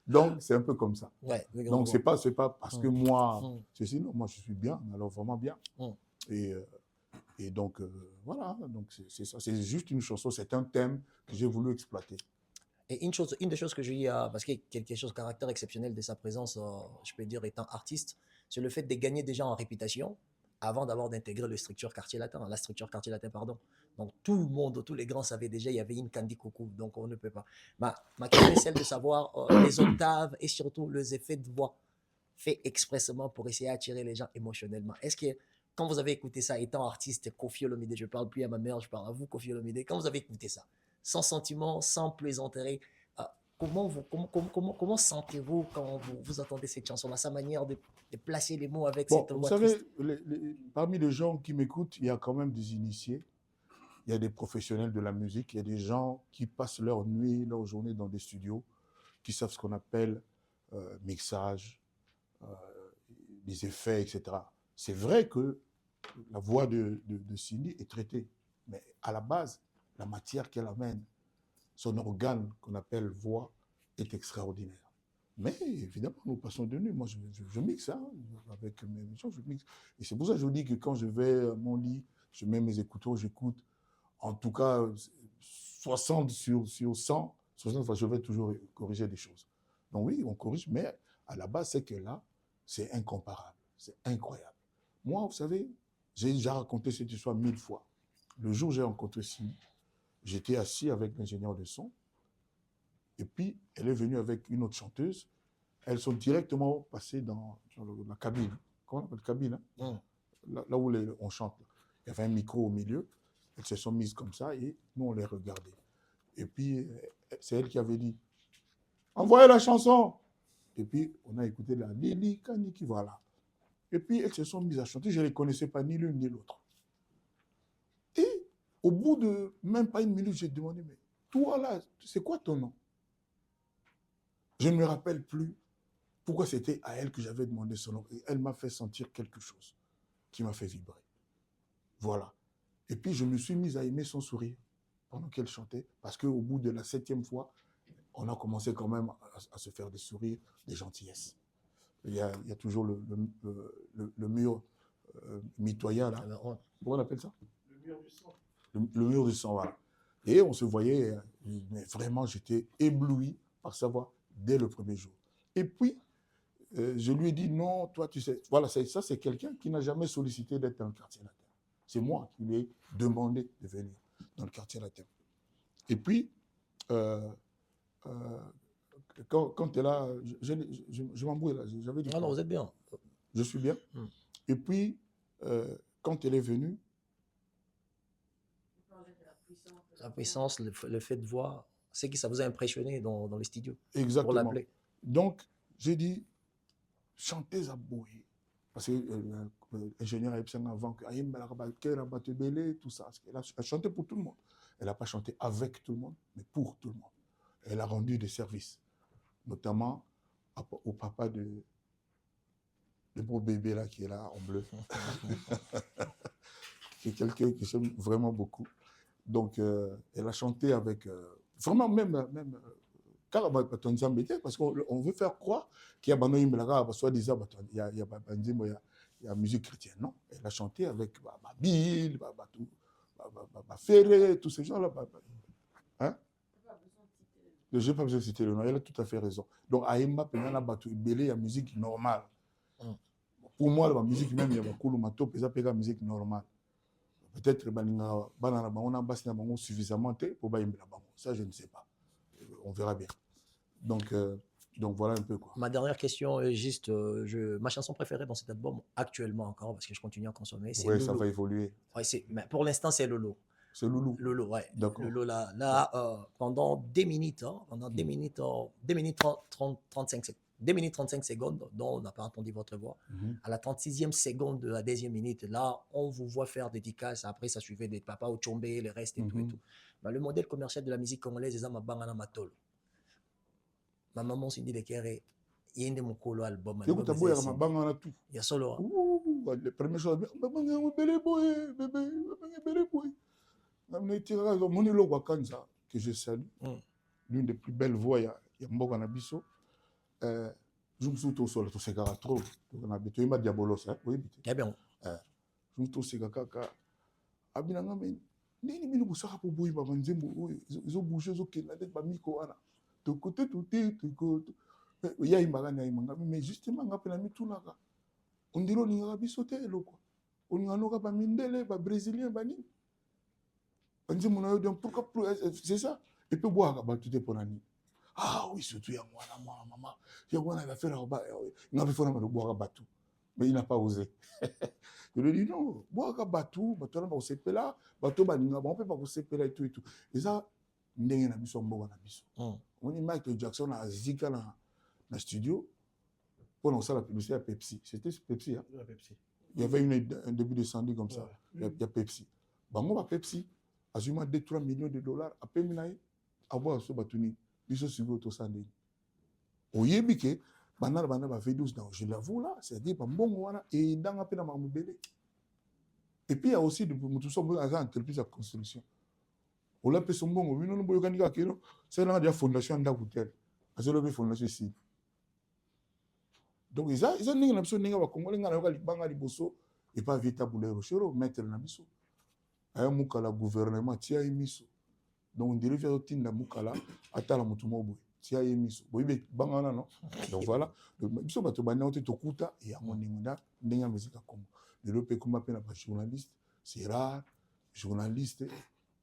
Donc, c'est un peu comme ça. Ouais, donc, c'est pas parce que moi, ceci, non, moi, je suis bien, alors vraiment bien. Et donc, voilà, donc c'est ça. C'est juste une chanson, c'est un thème que j'ai voulu exploiter. Et une des choses que je dis, parce qu'il y a quelque chose de caractère exceptionnel de sa présence, je peux dire, étant artiste, c'est le fait de gagner déjà en réputation avant d'abord d'intégrer la structure quartier latin, pardon. Donc tout le monde, tous les grands savaient déjà, il y avait une Candy Coucou, donc on ne peut pas. Ma question est celle de savoir les octaves et surtout les effets de voix faits expressément pour essayer d'attirer les gens émotionnellement. Est-ce que quand vous avez écouté ça, étant artiste, Kofi Olomide, je ne parle plus à ma mère, je parle à vous, Kofi Olomide, quand vous avez écouté ça, sans sentiment, sans plaisanterie, comment sentez-vous quand vous entendez cette chanson-là, sa manière de placer les mots avec cette voix? Vous savez, parmi les gens qui m'écoutent, il y a quand même des initiés, il y a des professionnels de la musique, il y a des gens qui passent leur nuit, leur journée dans des studios, qui savent ce qu'on appelle mixage, les effets, etc. C'est vrai que la voix de Cindy est traitée. Mais à la base, la matière qu'elle amène, son organe qu'on appelle voix, est extraordinaire. Mais évidemment, nous passons de nuit. Moi, je mixe hein, avec mes gens, je mixe. Et c'est pour ça que je vous dis que quand je vais à mon lit, je mets mes écouteurs, j'écoute. En tout cas, 60 sur 100, 60 fois, je vais toujours corriger des choses. Donc oui, on corrige, mais à la base, c'est que là, c'est incomparable. C'est incroyable. Moi, vous savez, j'ai déjà raconté cette histoire 1000 fois. Le jour où j'ai rencontré Simi, j'étais assis avec l'ingénieur de son, et puis elle est venue avec une autre chanteuse. Elles sont directement passées dans la cabine. Comment on appelle la cabine hein? Là où on chante. Il y avait un micro au milieu. Elles se sont mises comme ça et nous, on les regardait. Et puis, c'est elle qui avait dit « Envoyez la chanson !» Et puis, on a écouté la Lili Kaniki, voilà. Et puis, elles se sont mises à chanter. Je ne les connaissais pas ni l'une ni l'autre. Et au bout de même pas une minute, j'ai demandé « Mais toi là, c'est quoi ton nom ?» Je ne me rappelle plus pourquoi c'était à elle que j'avais demandé son nom. Et elle m'a fait sentir quelque chose qui m'a fait vibrer. Voilà. Et puis, je me suis mise à aimer son sourire pendant qu'elle chantait, parce qu'au bout de la 7e fois, on a commencé quand même à se faire des sourires, des gentillesses. Il y a toujours le mur mitoyen, là. Comment on appelle ça? Le mur du sang. Le mur du sang, voilà. Et on se voyait, mais vraiment, j'étais ébloui par sa voix dès le premier jour. Et puis, je lui ai dit, non, toi, tu sais, voilà, ça, c'est quelqu'un qui n'a jamais sollicité d'être dans le quartier latin. C'est moi qui lui ai demandé de venir dans le quartier latin. Et puis, quand tu es là, je m'embrouille là. J'avais dit. Ah non, vous êtes bien. Je suis bien. Et puis, quand elle est venue. La puissance, le fait de voir, c'est que ça vous a impressionné dans les studios. Exactement. Pour l'appeler. Donc, j'ai dit, chantez à Boé. Parce que l'ingénieur a dit avant que tout ça. Elle a chanté pour tout le monde. Elle n'a pas chanté avec tout le monde, mais pour tout le monde. Elle a rendu des services, notamment au papa de beau bébé là qui est là en bleu, qui est quelqu'un que j'aime vraiment beaucoup. Donc, elle a chanté avec vraiment même parce qu'on veut faire croire qu'il y a soi-disant il y a musique chrétienne, non? Elle a chanté avec Bill, Ferré, tous ces gens-là. Hein? Je n'ai pas besoin de citer le nom, elle a tout à fait raison. Donc, Aïma, Penana, Batu, Belé, il y a musique normale. Pour moi, la musique même, il y a la musique normale. Peut-être on a suffisamment pour ça, je ne sais pas. On verra bien. Donc voilà un peu quoi. Ma dernière question est juste, ma chanson préférée dans cet album, actuellement encore, parce que je continue à consommer, c'est Oui, Loulou. ça va évoluer. Ouais, mais pour l'instant, c'est Loulou. C'est Loulou. Loulou, ouais. D'accord. Loulou, là, pendant 2 minutes, hein, 2 minutes 35 secondes, dont on n'a pas entendu votre voix. À la 36e seconde de la 2e minute, là, on vous voit faire dédicaces. Après, ça suivait des papas au Tchombe, le reste et tout et tout. Mais le modèle commercial de la musique congolaise, c'est ma bangana matolo. Ma maman s'est dit de Kéré, il y a un de mon colo album. Il y a solo. Les premières choses, que je salue, l'une des plus belles voix, il y a Mboga Nabiso. Je me suis tout seul, tout ce gars trop. On a besoin de diabolos, hein, oui. Très bien. Je me suis tout ce gars kaka. Abinanga mais nini minu busaka pour boy baba nzembo ils ont bougé ils ont qu'elle a tête ba miko ana. De côté tout il y a imagana imanga mais justement ngapela mitunaka. On dirait on inga bisote eloko. On inga noka ba mindele ba brésilien ba ni. Nzembo na yo donc pourquoi c'est ça et puis boire ba tout est pour nani. Ah oui, surtout, il y a moi, maman. Il y a moi, il va faire là-bas. Il avait fait là-bas de boire à Batou. Mais il n'a pas osé. Je lui ai dit non, boire à Batou, Batou, on s'est fait là, Batou, on ne peut pas se faire là et tout et tout. Et ça, on est dans le on est Michael Jackson à Zika dans le studio. Pour lancer la publicité à Pepsi. C'était Pepsi, hein? Pepsi. Il y avait un début de samedi comme ça. Il y a Pepsi. Bah, moi, Pepsi, à 2-3 millions de dollars, à Peminaï, à boire ce Batouni. Biso suivi au Tosandé. Oyebi ke bana ba fait 12 ans. Je l'avoue là, c'est-à-dire pas bon wana et dans appel à Mamubele. Et puis il y a aussi tout ça entreprise de construction. On l'a fait son bon, on a eu c'est la fondation d'Agotel. C'est la fondation ici. Donc ils ont une option de Congolais et pas véritable rochero mettre na biso. Aya mukala gouvernement tia emiso. Donc on dirait faire tinda mukala atala mutu mobo tia emiso. Boyibe bangana non. Donc voilà. Biso bato bana ote tokuta et ya moninga ndenge mezika Congo. Le pe kuma pe na ba journaliste, c'est rare. Journaliste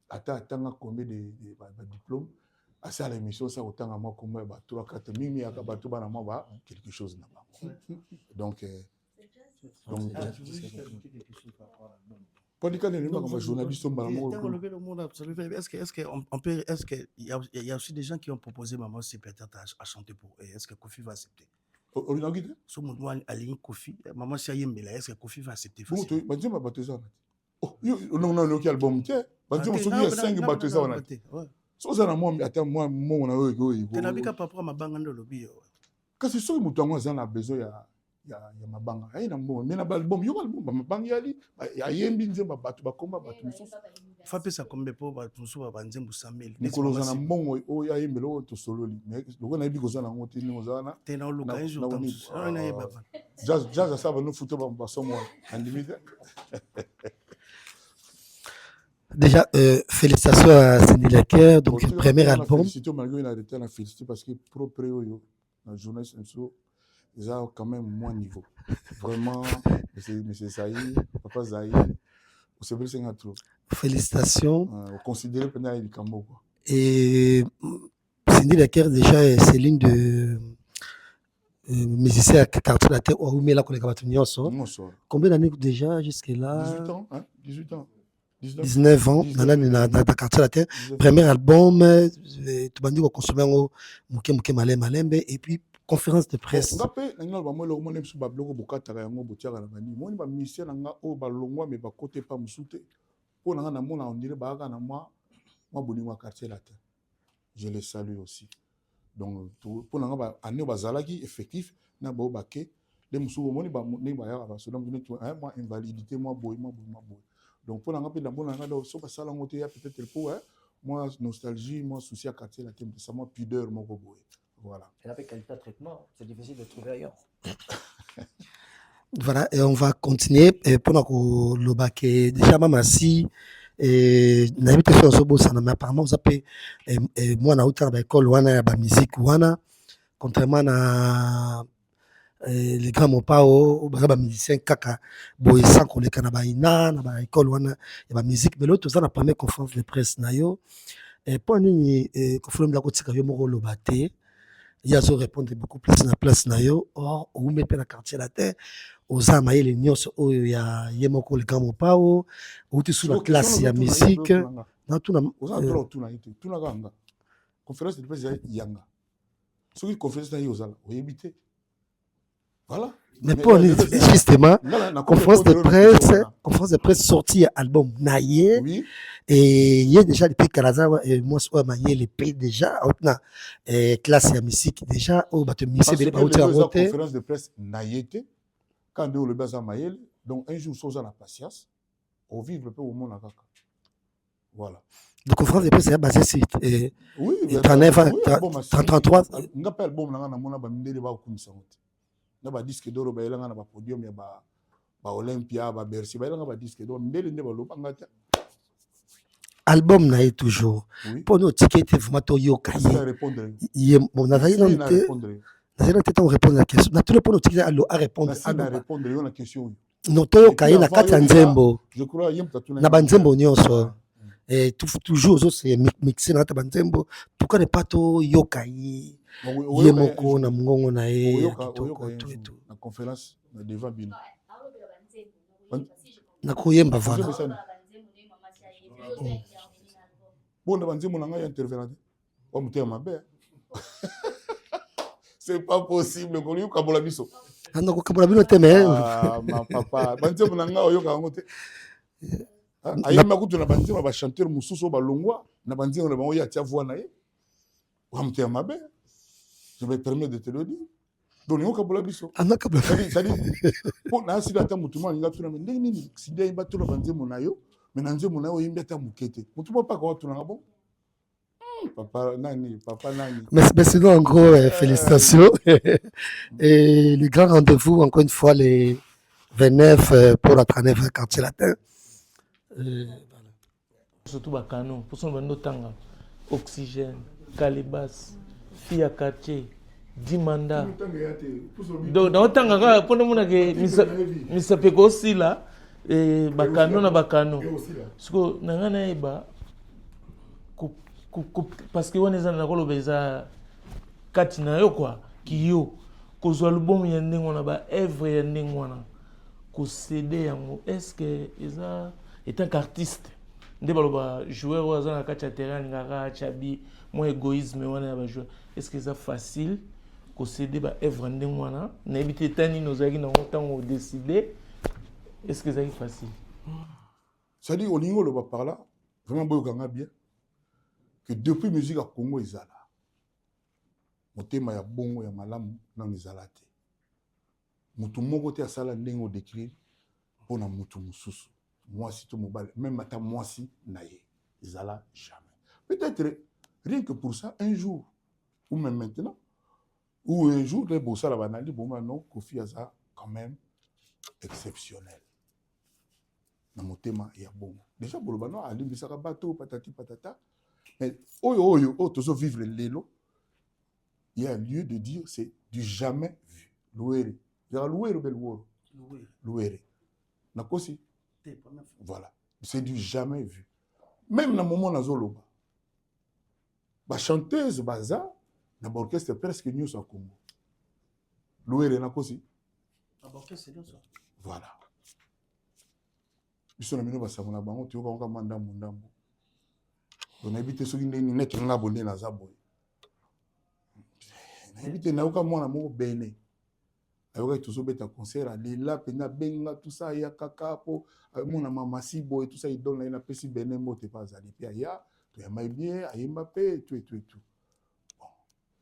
atanga combien de diplômes. À ça l'émission ça autant à moi comme 3-4 mimi à bato bana moi quelque chose là-bas. Donc journaliste est-ce qu'on peut, est-ce qu'il y a aussi des gens qui ont proposé Maman c'est peut-être à chanter pour eux. Est-ce que Kofi va accepter? Sur mon doigt aligné Kofi, Maman c'est Yembela, est-ce que Kofi va accepter? Non, non, quel album tiens. Il y a 5 bateaux ça on a. Ça moi attends moi on a eu. Tu n'as pas pour ma bande de lobby. Quand c'est sûr que moi on a besoin ya mabanga ai na mbongo mais na album yo album mabanga yali ya yembi nzemba bato bakoma bato mususu fa pesa kombe po bato mususu ba nzembu 100,000 nikoloza na mbongo o ya yembelo to sololi mais loko na yebi kozana ngo tini ozana te na luka un jour tam na yeba jazz ça va nous foutre ba somo andimite. Déjà félicitations à Cindy Laker donc le premier album félicitations malgré il a été la féliciter parce que propre yo la journaliste ils ont quand même moins niveau. Vraiment, monsieur Zahir, papa Zahir, c'est vrai que c'est un trop. Félicitations. On considère que c'est un Cambo. Et Cindy Laker, déjà, c'est l'une de musiciens à quartier de la terre où il a connu combien d'années déjà jusque-là? 18 ans, hein? 18 ans. 19 ans, dans le quartier de la terre. Premier album, tu m'as dit qu'on consommait Mouké Malembe, et puis conférence de presse. Je les salue aussi. Donc, pour l'année bazalaki effectif, na ba obake, les musubo moni ba ne ba ya ba so donc moi invalidité moi boy. Donc pour l'année la bonne année so ba sala ngote ya peut-être pour moi nostalgie, moi souci à quartier la thème ça moi pudeur moi boy. Voilà. Et avec qualité de traitement, c'est difficile de trouver ailleurs. Voilà, et on va continuer pour le bac. Déjà, maman, si n'habite sur ce beau mais apparemment, vous appelez moi, na outra l'école, on a la musique, contrairement à les grands mopao, les musiciens, kaka, boisson, qu'on les canabaïna, na l'école, on a la musique, mais l'autre, on a la première conférence de presse, nayo, et pour nous, conférence de la côte, c'est que le baté. Il y a à répondre beaucoup plus dans la place nayo or ou met dans quartier la terre aux amaye les nyos o ya yemoko le kamo pao ou tu sous la classe ya musique dans tout na ganga conférence de presse yanga ce qui conférence na yozala o yebité voilà mais pour justement conférence de presse sortie album naye oui. Et il y a déjà depuis Kalazawa et moi il y a les pays déjà na classe ya musique déjà au bateau musique bele ba conférence de presse naïté quand de le baza mayel donc un jour soza la patience au vivre peu au monde kaka voilà donc conférence de presse est basée sur oui 33 ngapa album na mona ba ndele ba kumisa ngote na ba disque d'oro ba elanga na ba podium ya ba Olympia ba Bercy ba elanga ba disque d'oro ndele nde ba lobanga ta album na toujours pour nous ticket vraiment to yoka yi bon na zaï non te répondre la question na tout le pour nous ticket à répondre à la question non to yoka yi na kata nzembo je crois na banzembo nyonso et toujours c'est mixé na ta banzembo pourquoi ne pas to yoka yi yemoko na ngongo na ye kitoko tout na conférence devant bino na koyemba voilà bon de banzemo na ngai intervenant o muté mabe c'est pas possible ko liuka bola biso ando ko kabola bino te mais ma papa banzemo na ngai oyoka ngote ayema kutu na banzemo ba chanteur mususu ba longwa na banzemo na bango ya tia voix na ye o muté mabe je me permets de te le dire donc ningo kabola biso Anaka c'est-à-dire po na sila ata mutu mo alinga tuna ndenge nini Sidi ayimba tuna banzembo na yo mais na nzembo na yo oyimbi ata moke te mutu mo paka watunanga bon papa nani Mais sinon, en gros, félicitations. Et le grand rendez-vous, encore une fois, les 29 pour la 39 quartier latin. Surtout Bakano, pour son bando tanga, oxygène, calibas, fille à quartier, 10 mandats. Donc, dans le tanga, pour nous, Misa Peko aussi là, et Bakano na Bakano. Parce que, nangana eba, parce que on est dans la rôle beza katina yo quoi qui yo kozwa album ya ndenge wana ba œuvre ya ndenge wana ko CD yango est-ce que eza étant qu'artiste nde baloba joueur oza na kati ya terrain ngaka chabi mo égoïsme wana ya ba joueur est-ce que eza facile ko CD ba œuvre ndenge wana na ebité tani nozaki na ntango décider est-ce que c'est facile ça dit au niveau le va par là vraiment boyokanga bien que depuis musique à Congo ezala motema ya bongo ya malamu na ezala te mutu moko te asala ndenge décrire pona mutu mususu mwasi to mobile même ata mwasi na ye ezala jamais peut-être rien que pour ça un jour ou même maintenant ou un jour les bossa la banali bon non Kofi aza quand même exceptionnel na motema ya bongo déjà boloba no alimbisaka bato patati patata. Mais toujours vivre l'élo, il y a lieu de dire c'est du jamais vu. Louere. Louere bel woro. Louere. Nakosi. Voilà. C'est du jamais vu. Même dans le moment où la chanteuse baza, dans l'orchestre presque nous au Congo. Louere nakosi. Voilà. Ils sont les gens qui sont là-bas, tu vois, mandambo. On a évité ceux qui n'ont pas abonné à Zaboy. On a évité na mwana moko bene. Ayoka tous au bêta concert à Lila, Pena Benga, tout ça, il y a Kakapo, mon mama Sibo et tout ça, il donne la pesi bene mote pas à l'IPA, tu as mal bien, à Mbappé, tout.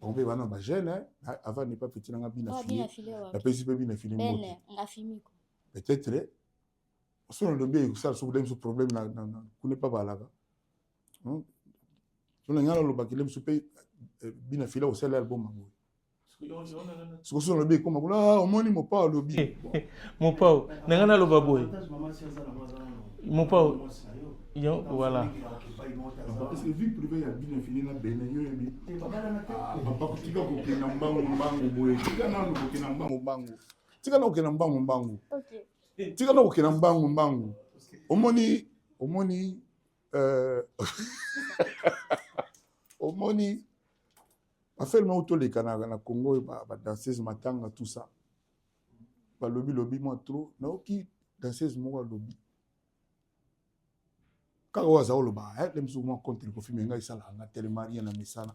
Bon, on peut voir jeune, hein, avant n'est pas petit dans la bina filé. La pesi peut bien filer mote. Peut-être, si on le bien, ça, ce problème, on n'est pas balaga. On a un album qui est bien affilé au salaire album. Ce que sont le bien comme on m'a dit mon pas le bien. Mon pas, n'engana le baboy. Mon pas, voilà. Parce que vie privée a bien affilé na Bénin yo yebi. Papa tika ko kena mbangu boy. Tika na ko kena mbangu. Tika na ko kena mbangu. OK. Tika na ko kena mbangu. Omoni Omoni a fait le auto les Canada na Congo ba danseuse matanga tout ça ba lobby moi trop na oki danseuse mo lobby ka waza lo ba les musulmans contre le Kofi menga isala na telemaria na misana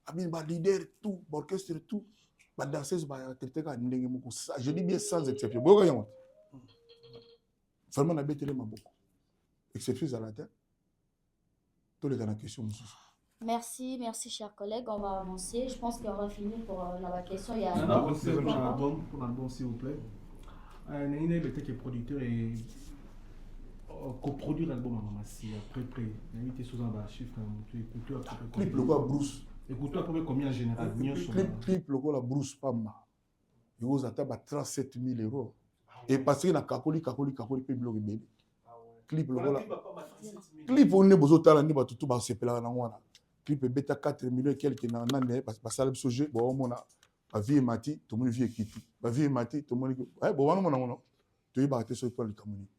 abi ba leader tout ba orchestre tout ba danseuse ba traité ka ndenge moko je dis bien sans exception boka yango vraiment na betele maboko exception à la terre. Tous les dans la question. Merci, chers collègues. On va avancer. Je pense qu'on va finir pour la question. Il y a pour l'album, s'il vous plaît. Naïna est producteur et coproduire l'album à Mamassi. Après, invité sous un chiffre. Clip le quoi Bruce. Écoute-toi pour combien en général. Clip le quoi la Bruce Pama. Il vous attend à 37 000 €. Et parce qu'il y a Kakoli, puis bloc bébé. Clip le quoi. Clip on est besoin de talent, ni tout bas c'est pela na wana. Clip bêta 4 millions quelques na nane parce que ça le sujet bon on a vie mati tout le monde vie équipe. Ba vie mati tout le monde bon wana mona tu y battre sur le community.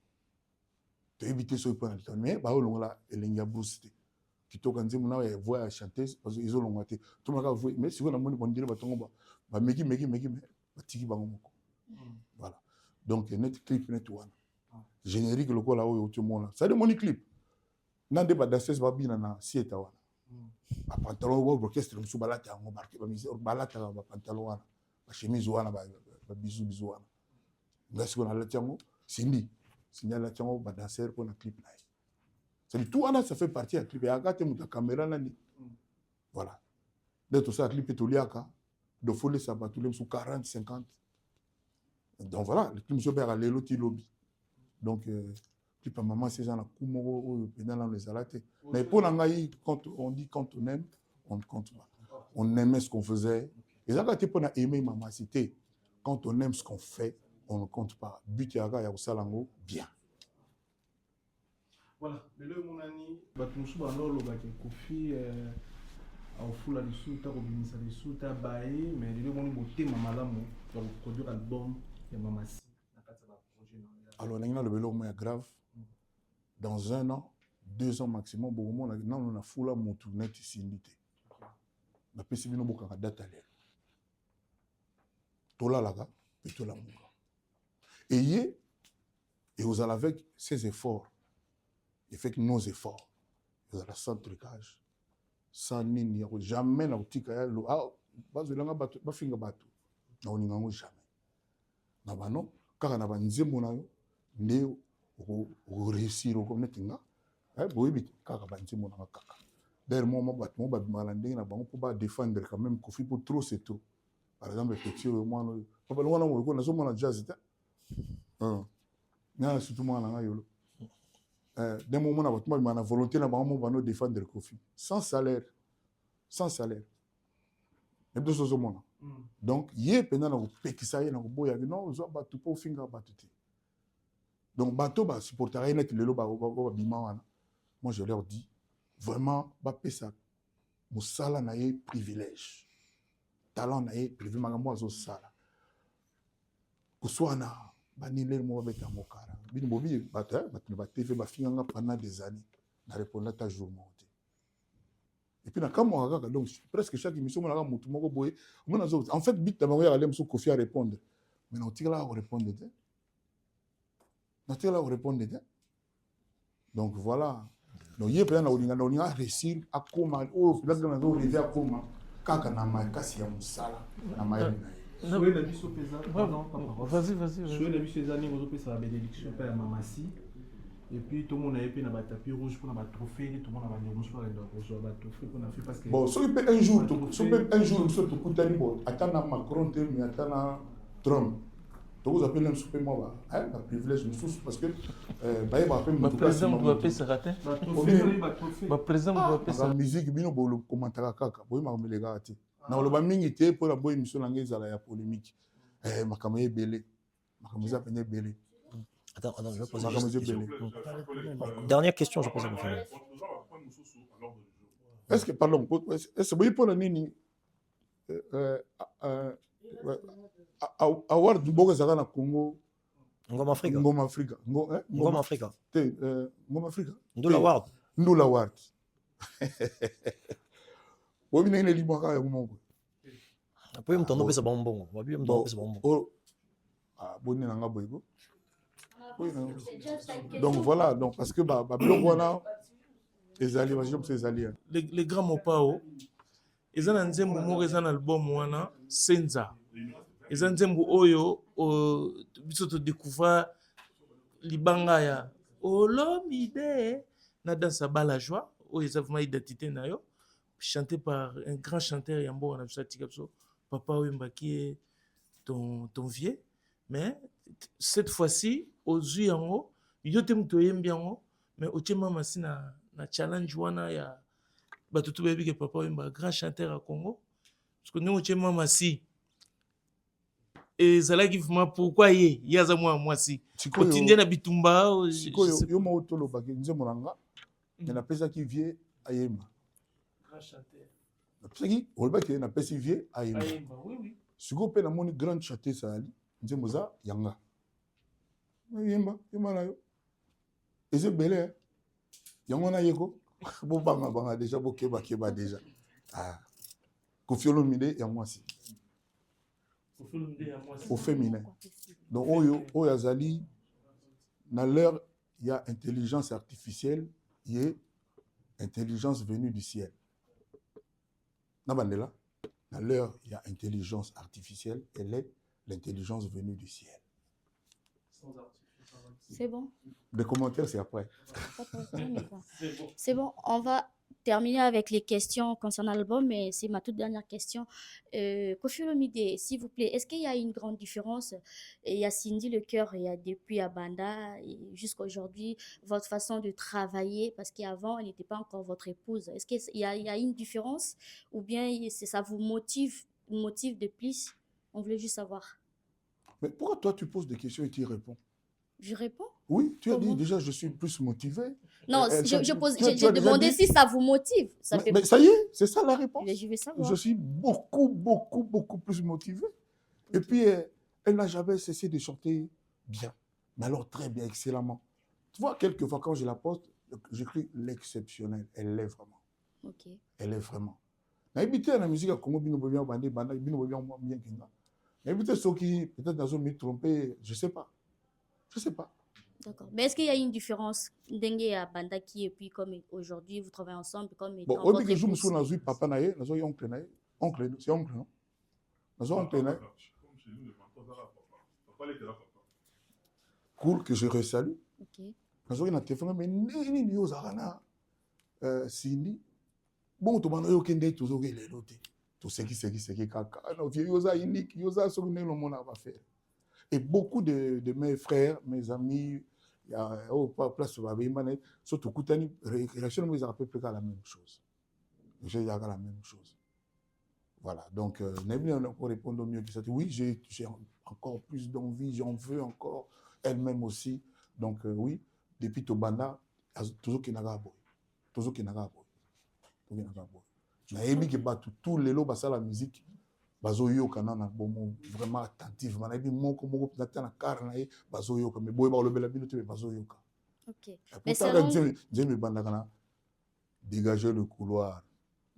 Tu éviter sur le plan de mais ba o longa elenga Bruce qui toka nzimu na ya voix chanter parce qu'ils ont longa tout le monde voix mais si on a moni bon dire ba tongo ba meki ba tiki bango moko. Voilà. Donc net clip net wana. Générique le quoi là où tu montes. Ça demande clip. Nande ba danseuse ba bina na sieta wana. Ba pantalon wa orchestre musu balata ngo marqué ba mise balata ba pantalon wana. Ba chemise wana ba bizu wana. Ngasi ko na la tiango Cindy la tiango ba danseur pour na clip na. C'est tout wana ça fait partie à clip. Ya gate muta caméra nani. Voilà. De tout ça clip etoliaka de folie ça va tous les sous 40 50. Donc voilà, le monsieur père allé l'autre lobby. Donc puis par maman c'est genre kumoro pendant les salatés. Mais pour l'angaï quand on dit quand on aime, on ne compte pas. On aimait ce qu'on faisait. Et ça quand on a aimé maman c'était quand on aime ce qu'on fait, on ne compte pas. But yaga ya usalango bien. Voilà, le mon ami, batumsu banolo baki Kofi au fula de sous ta robinisa de sous ta bae mais le mon beauté mamalamu pour produire album ya mamasi na kati ba projet na. Alors là le vélo est grave. Dans 1 an, 2 ans maximum, beaucoup de gens ont fula mon tournet ici nité. Na pesi bino boka date aller. Tola laga, et tola munga. Et vous allez avec ses efforts. Il fait que nos efforts, vous allez sans trucage, sans nini, jamais na utika ya lo. Ah, bazolanga batu, bafinga batu. Na oningango jamais. Na bano, kaka na banzembo na yo, nde o réussir au comme netinga. Boyebi kaka banzembo na kaka. D'ailleurs moi batu mo ba malande na bango pour défendre quand même Kofi pour trop c'est trop. Par exemple petit moi no papa lwana mo ko na so mona jazz ta. Na surtout moi na yolo. D'un moment na batuma na volonté na bango ba no défendre Kofi sans salaire. Sans salaire. Et deux choses au monde. Donc yé pendant na pekisa ye na boya non zo batu po finga batu te. Donc bato ba supporter net lelo ba bima wana. Moi je leur dis vraiment ba pesa musala na ye privilège. Talent na ye privilège makambo azo sala. Kuswana banile mo beta mokara. Bini bobi bata batu ba TV ba finga pendant des années. Na répondre ta jour monté. Et puis, donc, presque chaque émission, on a un boy. En fait, bit d'abord, il y a un Kofi à répondre. Mais on tire là, on répond dedans. On tire là, on répond dedans. Donc voilà. Donc, il y a un réussir à comment. Oh, là, on a réussi à comment. Kaka na mai kasi ya musala na mai na. Souhait la vie sur Pézan. Vas-y. Souhait la vie sur Pézan, vous avez sa bénédiction par Mamasi. Et puis tout le monde a eu un tapis rouge pour un trophée, tout le monde a eu un trophée pour un parce que. Bon, si un jour, surtout pour Tani, attends Macron, mais attends Trump. Donc vous appelez un super moi, un privilège parce que ma président doit appeler ce raté. Ma président doit appeler ça. La musique, bino bolo commentaire kaka, boy ma me gars ati. Na le ba mingi te pour la boy émission langé za la polémique. Ma kamaye belé. Ma kamaye peine belé. Attends, je vais poser une question. Dernière question, je pose à mon frère. Est-ce que, pardon, est-ce que vous pouvez nini award du Boga Zagana Congo? Ngoma Africa. Ngoma Africa. Ngoma Africa. Ngoma Africa. Ndula Award. Ndula Award. Vous avez une libre à vous. Après, je me tourne sur bonbon. Je me tourne sur bonbon. Ah, bonne nanga boygo. Donc voilà, donc parce que les grands mopao ils ont un nzembo moko ils ont un album wana Senza ils ont un nzembo oyo biso to découvrir libanga ya Olomide na danse bala joie oyo ils ont vraiment identité na yo chanté par un grand chanteur yambo wana biso papa Wemba qui est ton vieux mais cette fois-ci ozwi yango yo te muto yembi yango mais otie mama si na challenge wana ya bato to bebi ke papa Wemba grand chanteur à Congo parce que nous otie mama si et zalaki vraiment pourquoi ye yaza moi si otindie na bitumba yo mo otolo baki nzembo nanga na pesa ki vie ayemba grand chanteur na pesa ki olbaki na pesa vie ayemba oui siko pe na moni grand chanteur sali nzembo za yanga yemba na yo eze belé yango na yeko bo banga déjà bo keba déjà Kofi Olomide ya mwasi au féminin donc oyo azali na l'heure il y a intelligence artificielle et intelligence venue du ciel na bandela na l'heure il y a intelligence artificielle et l'intelligence venue du ciel. C'est bon. Les commentaires, c'est après. C'est bon, on va terminer avec les questions concernant l'album, mais c'est ma toute dernière question. Koffi Olomide, s'il vous plaît, est-ce qu'il y a une grande différence? Il y a Cindy Le Cœur, il y a depuis Abanda et jusqu'à aujourd'hui, votre façon de travailler, parce qu'avant, elle n'était pas encore votre épouse. Est-ce qu'il y a une différence ou bien ça vous motive de plus? On voulait juste savoir. Mais pourquoi toi, tu poses des questions et tu y réponds? Je réponds? Oui, tu as dit Comment? déjà, je suis plus motivé. Non, Tu as j'ai déjà demandé dit. si ça vous motive. Ça fait... Mais ça y est, c'est ça la réponse. Je vais savoir. Je suis beaucoup plus motivé. Et puis, elle n'a jamais cessé de chanter bien. Mais alors, très bien, excellemment. Tu vois, quelquefois, quand je la poste, j'écris l'exceptionnel. Elle l'est vraiment. Ok. Elle est vraiment. Na habité la musique à Congo, bino bien bandé, banda, bino bien bien kinga. Na habité ceux qui peut-être dans me tromper, je sais pas. Je sais pas. D'accord. Mais est-ce qu'il y a une différence dengue à banda qui et puis comme aujourd'hui vous travaillez ensemble comme Bon, étant on dit votre que je me épouse? suis dans papa naïe, dans oncle naïe, oncle, c'est oncle non? Dans oncle naïe. Cool que je resalue. Ok. Dans un téléphone, mais ni ni aux arana, Cindy. Bon, tu m'en as eu qu'un tout ce qui est noté. Tout ce qui kaka. Non, vieux yosa unique, yosa sur le monde va faire. Et beaucoup de mes frères, mes amis, il y a au place où va y surtout Koutani, réaction nous a à peu près la même chose. J'ai la même chose. Voilà. Donc, Nebli on a encore répondre mieux que ça. Oui, j'ai encore plus d'envie, j'en veux encore. Elle-même aussi. Donc, oui, depuis Tobanda, toujours qu'il n'a pas boy. Toujours qu'il n'a pas boy. Na yebi ke batu tous les lots basa la musique bazoyo kana na bomo vraiment attentif na yebi moko na tana car na ye bazoyo ka me boy ba lobela bino te bazoyo ka. Ok. Mais selon Dieu banda kana dégager le couloir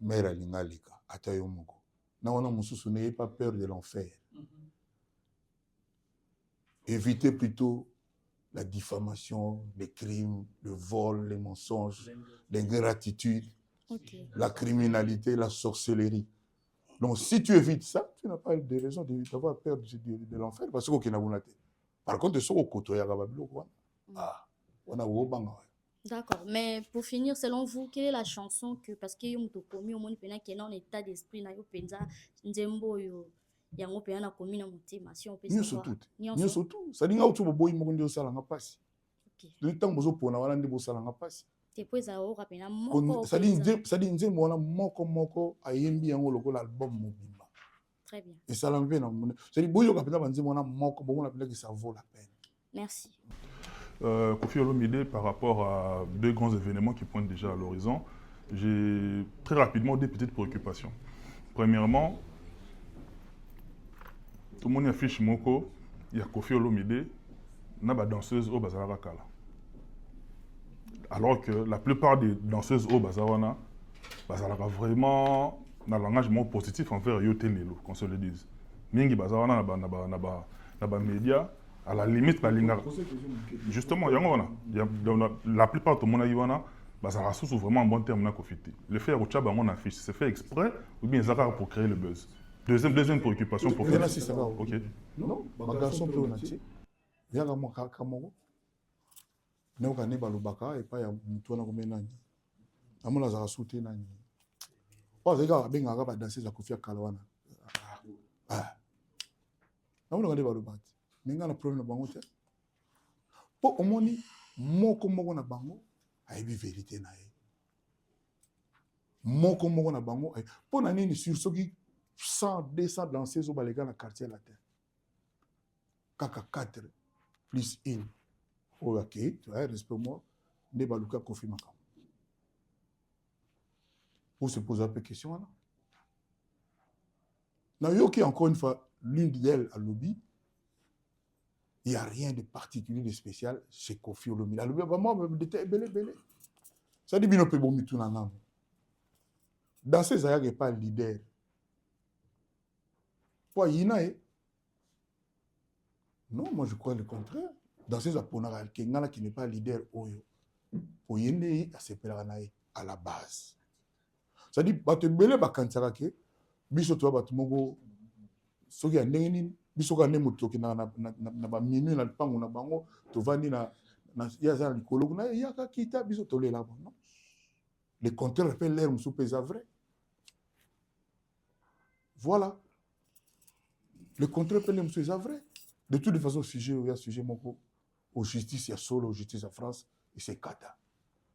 mère alingalika atayo moko na wana mususu n'ayez pas peur de l'enfer. Évitez plutôt la diffamation, les crimes, le vol, les mensonges, l'ingratitude. Okay. La criminalité, la sorcellerie. Donc, si tu évites ça, tu n'as pas de raison d'avoir peur de l'enfer. Parce que par contre, ce côté, D'accord. Mais pour finir, selon vous, quelle est la chanson que, parce que vous avez commis au monde qui est en état d'esprit, na yo penza nzembo yo yango pe na commis na mutima si on peut savoir. Nyo surtout. Ça dit nga utu boy mo ndio sala nga pasi. Le temps bozo pona wana ndi bo sala nga pasi. Ça dit nzembo wana moko ayembi yango lokola album mobimba. Très bien. Et ça l'envie na mona. Ça dit boyo kapenda banzembo wana moko bongo na penda que ça vaut la peine. Merci. Koffi Olomide, par rapport à deux grands événements qui pointent déjà à l'horizon, j'ai très rapidement des petites préoccupations. Premièrement, tout le monde affiche Moko, il y a Koffi Olomide, il y a des danseuses au Bazara Kala. Alors que la plupart des danseuses au Bazarana, Bazara vraiment dans le langage positif envers Yote Nelo, qu'on se le dise. Mingi Bazarana n'a pas média. À la limite, justement, la plupart de mon aïwana, ça ressource vraiment un bon terme. Le fait que mon affiche, c'est fait exprès ou bien ça pour créer le buzz. Deuxième préoccupation pour faire. Ok. Non, ma garçon peut en atier. Il y a un Kamoro. Il y a un Balubaka et pas il y a un Moutouna comme un ani. Amon a sauté nani. Pas les gars, bien à danser la Koffi Kalawana. Ah. Amon a Balubaka. Mais il y a un problème dans le banque. Pour au moins, moko na bango, aïe vérité na ye. Moko na bango, pour nani sur ceux qui 100, 200 danseuses au baléga na quartier latin. Kaka 4 plus 1. Oh ok, tu vois, respect moi, ne baluka Koffi Makam. Pour se poser un peu de questions là. Na yo qui encore une fois l'une d'elles à lobby. Il n'y a rien de particulier, de spécial chez Koffi Olomide. Alors, vraiment, j'étais belé. Ça dit bien, on peut bomber tout dans dans ces ailleurs, il n'y a pas de leader. Pour Yina, non, moi je crois le contraire. Dans ces aponara, qui n'est pas leader, pour Yene, c'est à la base. Ça dit, bah, tu belé, bah, quand ça va, biso toi, bah, tu m'en ce qui a n'engini. Bisoka ne mutoki na ba minu na pango na bango to vandi na yaza likolo na yaka kita biso tolela bon non Le contraire appelle l'air moussou pesa vrai. Voilà. Le contraire appelle l'air moussou pesa vrai. De toute façon, sujet, il y a sujet moko. Au justice, il y a solo, au justice en France, et c'est kata.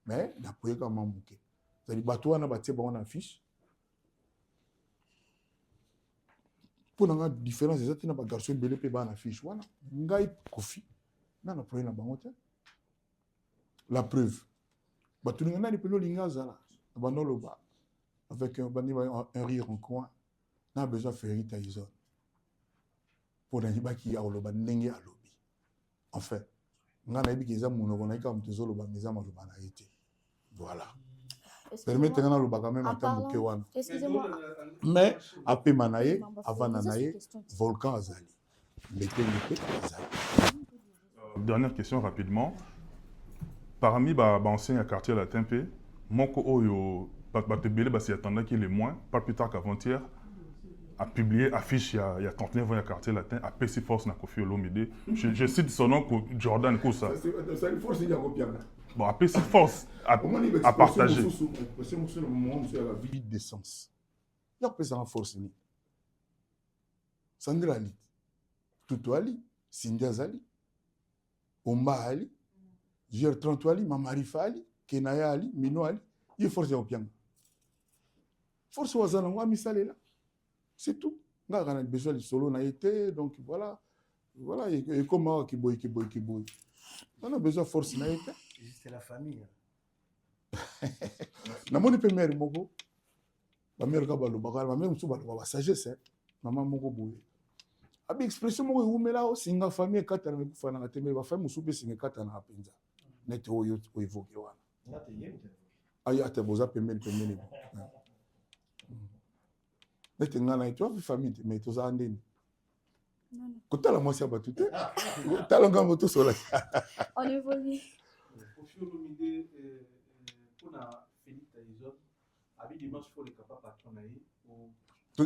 Mais, il y a pas quand même bouquet. C'est-à-dire, bateau, on a bâti, on affiche. Pour la différence, c'est que les garçons belé pe ba na fiche wana ngai kofi na na problème na bango te. La preuve batu ngana ni pelo linga zala banolo ba avec un rire en coin na besoin faire taison pour na ba ki alo ba ndenge alobi en fait ngana ibi keza munoko na ka mtezolo ba meza maloba na été voilà. Permettez-moi le bagamé matin bouquet wana. Excusez-moi. Mais après manaye, avant nanaye, volcan azali. L'été azali. Dernière question rapidement. Parmi les anciens quartiers latin, Moko Oyo, Batebele, s'y attendait qu'il est moins, pas plus tard qu'avant-hier, a publié affiche il y a 39 ans à quartier latin, à PC Force na Kofi Olomide. Je cite son nom, Jordan Koussa. C'est une force, il y a combien là? Bon, à PC Force à partager. C'est le moment où la vie d'essence. Il y a pas en force. Sandra Ali, Tutu Ali, Cindy Azali, Omba Ali, Jer 30 Ali, Mamarifa Ali, Kenaya Ali, Mino Ali, il y a force au piano. Force au hasard, on va misaler là. C'est tout. On a besoin de solo, on a été, donc voilà. Voilà, et comment qui boy. On a besoin de force, on a été. C'est la famille. Na moni pe mère moko. Ma mère ka balo bakala, ma mère musu balo ba sagesse. Maman moko boye. Abi expression moko umela o singa famille kata na kufana na tembe ba famille musu pe singa kata na apenza. Nete oyo o evoke wana. Ngate yemte. Ayi ate boza pembeni. Nete ngana tu a famille mais to za ndeni. Kotala mwasi abatu te. Tala ngamba to sola. On évolue. Kofi Olomide pour la Félix Taïzot, avec des matchs pour les capables patron naïe.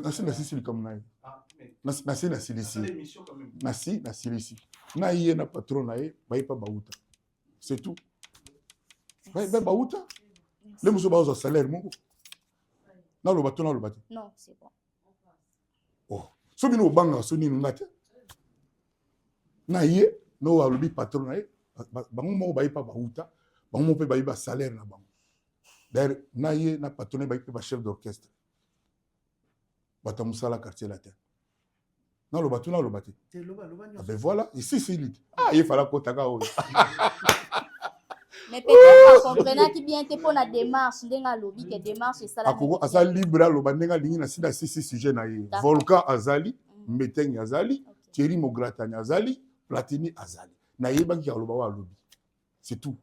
Nasi na sisi comme naïe. Ah, mais. Nasi na silisi. L'émission quand même. Nasi na silisi. Naïe na patron naïe, baï pa baouta. C'est tout. Baï baouta. Les muso baouza salaire moko. Na lo bato na lo bato. Non, c'est bon. Oh. So bino banga so ni ngate. Naïe no alobi patron naïe. Bango moko baï pa baouta. Bango moko pe baï ba salaire na bango. D'ailleurs, naïe na patron baï pe ba chef d'orchestre. Bata musala quartier latin. Non, le bateau, non, le bateau. Ah ben voilà, ici c'est lit. Ah, il fallait qu'on t'aga. Mais peut-être qu'on comprenne qui bien pour la démarche, n'enga lobby que démarche et ça. Asa libre lo bandenga lingi na sida sisi sujet na ye. Volcan azali, Meteng azali, Thierry Mogratani azali, Platini azali. Na yeba ki aloba wa lobby. C'est tout.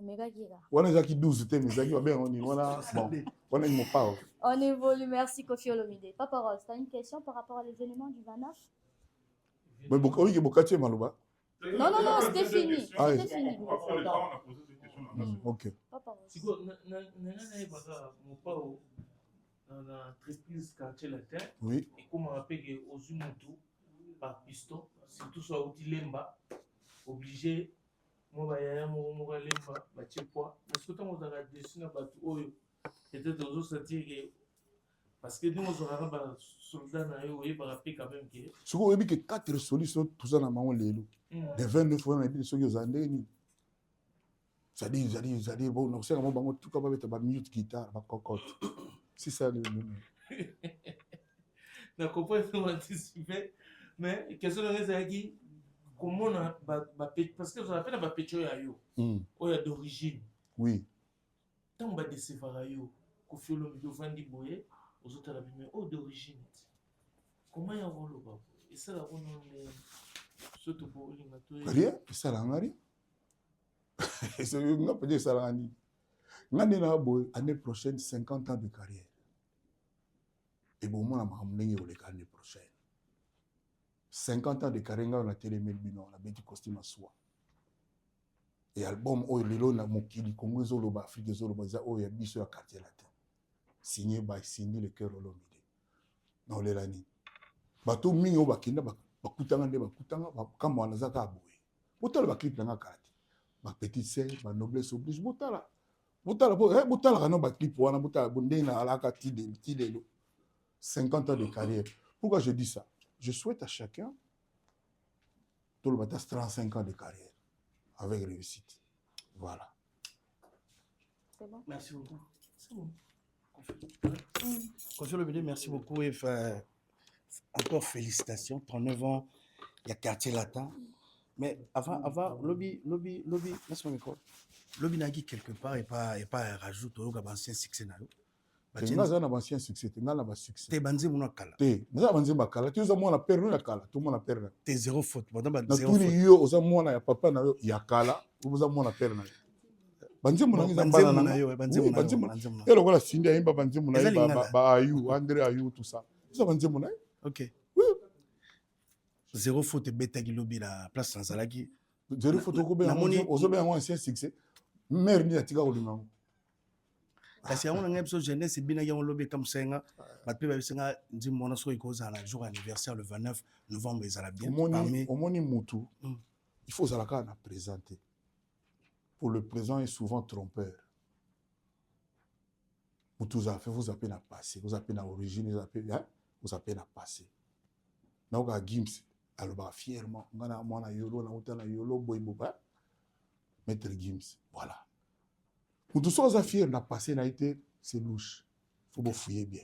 Omega Gira. On a qui 12 thèmes, mais on est on a bon. On a une pas. On évolue, merci Kofi Olomide. Papa Rose, tu as une question par rapport à l'événement du 29? Mais oui, Bokati Maloba. Non, c'était fini. C'était fini. Ok. Papa Rose. Siko, dans l'entreprise quartier latin, oui. Et comme on rappelle aux Umutu, par piston, surtout soit au Dilemba, obligé, moi, moi, lemba, bâtir poids. Mais ce que tu as dessiné, peut-être aux autres dire parce que nous, on aura des soldats, on va rappeler quand même que. Ce qu'on dit que 4 solutions, tout ça, dans le monde, de 29 ans, on a dit que ceux qui ont andé, ça dit, bon, on sait comment tout capable de mute guitare, ma cocotte. C'est ça le. Je comprends que vous anticipez, mais question de qui comment on a parce que vous avez fait la pétro yayo, ou ya d'origine. Oui. Tant on va décevoir yayo, Kofi Olomide vandi boye, aux autres la mais oh d'origine. Comment y a un rôle et ça la on surtout pour rien, ça la rien. C'est on peut dire ça la rien. Ngani na boy année prochaine 50 ans de carrière. Et bon moi na makamnenge o l'année prochaine. 50 ans de carrière on a télémé bino on a bêti costume à soi. Et album o lelo na mokili Congo zoloba Afrique zoloba za o ya biso ya quartier latin. Signé by Cindy le cœur Olomide. Na olelani. Bato mingi o bakinda bakutanga nde bakutanga kama wanazaka aboye. Botala ba clip na kati. Ba petite sœur, ba noblesse oblige botala. Botala kana ba clip wana botala bondena alaka tidelo 50 ans de carrière. Pourquoi je dis ça? Je souhaite à chacun tout le matin 35 ans de carrière avec réussite. Voilà. C'est bon. Merci beaucoup. C'est bon. Kofi Olomide, merci beaucoup. Et encore félicitations. 39 ans, il y a quartier latin. Mais avant, lobby, laisse-moi le micro. Lobby n'a dit quelque part et pas rajoute au ancien succès. Tu as un ancien succès, tu as un succès. Tu es bandé mon kala. Tu es bandé mon kala. Tu es mon perdu la kala. Tout le monde a perdu. Tu es zéro faute. Na tous les yo, aux amours na papa na yo ya kala. Vous avez mon perdu. Bandé mon ami zambana na yo. Bandé mon. Et le voilà Cindy aimba bandé mon ami ba Ayu, André Ayu tout ça. Ça bandé mon ami. Ok. Zéro faute bêta qui lobby la place sans alaki. Zéro faute au bien aux amis un ancien succès. Mère ni atika olinga. Kasi ya on episode jeunesse bina ya on lobby comme senga. Ba pe ba senga ndi mona so ikoza na jour anniversaire le 29 novembre ezala bien. Au moni mutu. Il faut zalaka na présenter. Pour le présent est souvent trompeur. Mutu za fait vous appelez na passé, vous appelez na origine, vous appelez na passé. Na oka Gims aloba fièrement ngana mwana yolo na utana yolo boybo ba Maître Gims. Voilà. Mutu so za fier na passé na été c'est louche. Faut vous fouiller bien.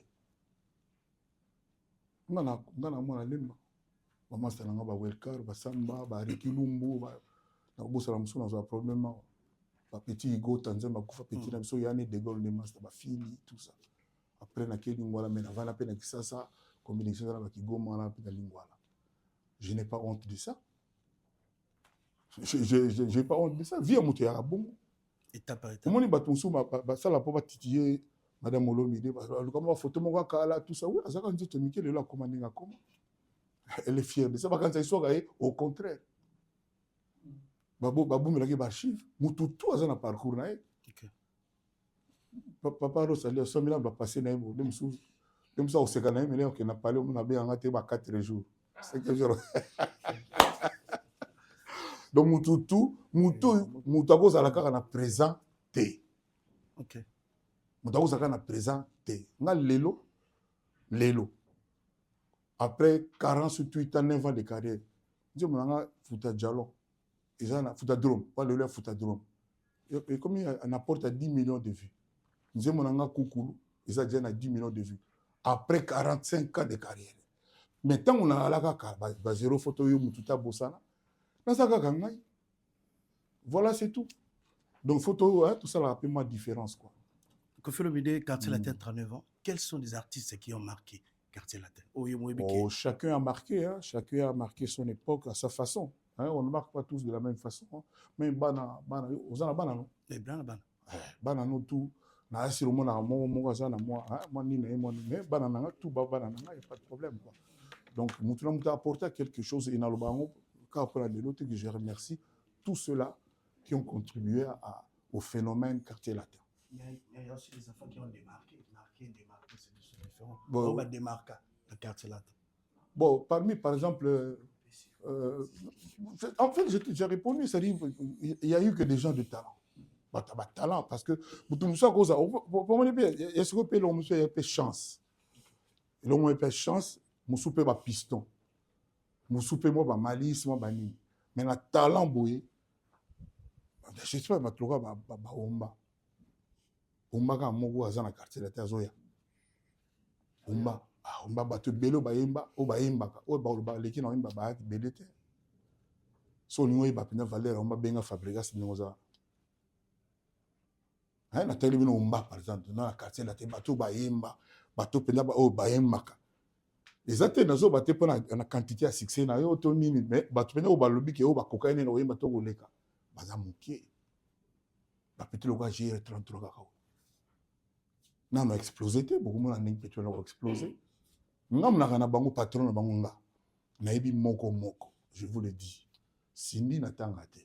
Ngana mwana lemba. Maman ça nga ba welcar ba samba ba rikilumbu ba na bosa la muso na za problème. Ba petit Igo Tanzania kufa petit na biso yani de Gaulle de master ba fili tout ça. Après na keli ngwala mais avant la peine kisasa combinaison na ba kigoma na pe lingwala. Je n'ai pas honte de ça. Je n'ai pas honte de ça. Vie à monter à bon. Étape par étape. Comment les bâtons sous ça la pas titiller Madame Olomide comment photo mon kala tout ça oui ça quand tu te Mickey là commanding à comment. Elle est fière de ça quand ça soit au contraire. Babou me l'a dit archive. Mutu tout à un parcours na. Papa Rosalie 100 000 va passer na mo dem sou. Dem ça au secana mais là on a parlé on a bien engagé 4 jours. C'est que donc mutu à cause à la carte na présent té. OK. Mutu à cause à na présent té. Na lelo. Après 48 ans 9 ans de carrière. Je me langa futa dialogue. Ils ont Foutadrome, pas le Foutadrome. Et comme il apporte à 10 millions de vues. Nous avons Koukoulou, ils ont déjà 10 millions de vues. Après 45 ans de carrière. Maintenant, on a la zéro photo, tout à Bossana. Voilà, c'est tout. Donc, photo, tout ça, là, un peu moins de différence. Kofi Olomide, Quartier Latin, 39 ans. Quels sont les artistes qui ont marqué Quartier Latin? Chacun a marqué, chacun a marqué son époque à sa façon. On ne marque pas tous de la même façon. Mais bana, vous en avez bana, non? Les blancs, bana. Bana, non, tout. Na si le monde a moi, ni mais bana, tout, bana, il n'y a pas de problème. Donc, nous avons apporté quelque chose. Et dans le bango, de l'autre, que je remercie tous ceux-là qui ont contribué au phénomène quartier latin. Il y a aussi des enfants qui ont démarqué, c'est différent. On va démarquer le quartier latin. Bon, parmi, par exemple, en fait, j'ai répondu, c'est-à-dire il n'y a eu que des gens de talent. Talent, parce que pour tout ça, il y a ce qu'on appelle une chance. Et l'on appelle chance, je suis un piston. Je suis un malice, mais le talent, je ne sais pas, je suis un omba. Omba, quand je suis dans le quartier de la Terre, omba. Omba batu belo bayemba o bayemba o ba leki na oyemba ba belete so ni oyeba pina valeur omba benga Fabregas nyoza na tele bino omba par exemple na quartier la te batu bayemba batu pena ba o bayemba ka les até nazo baté pona na quantité à succès na yo to nini mais batu pena o ba lobi ke o ba cocaïne na oyemba to koleka baza mokie ba petit loka GR 33 ka na no explosé beaucoup monde na pétrole na explosé. Ngamna na bango patron na bango nga. Naebi moko, je vous le dis. Cindy n'atanga te.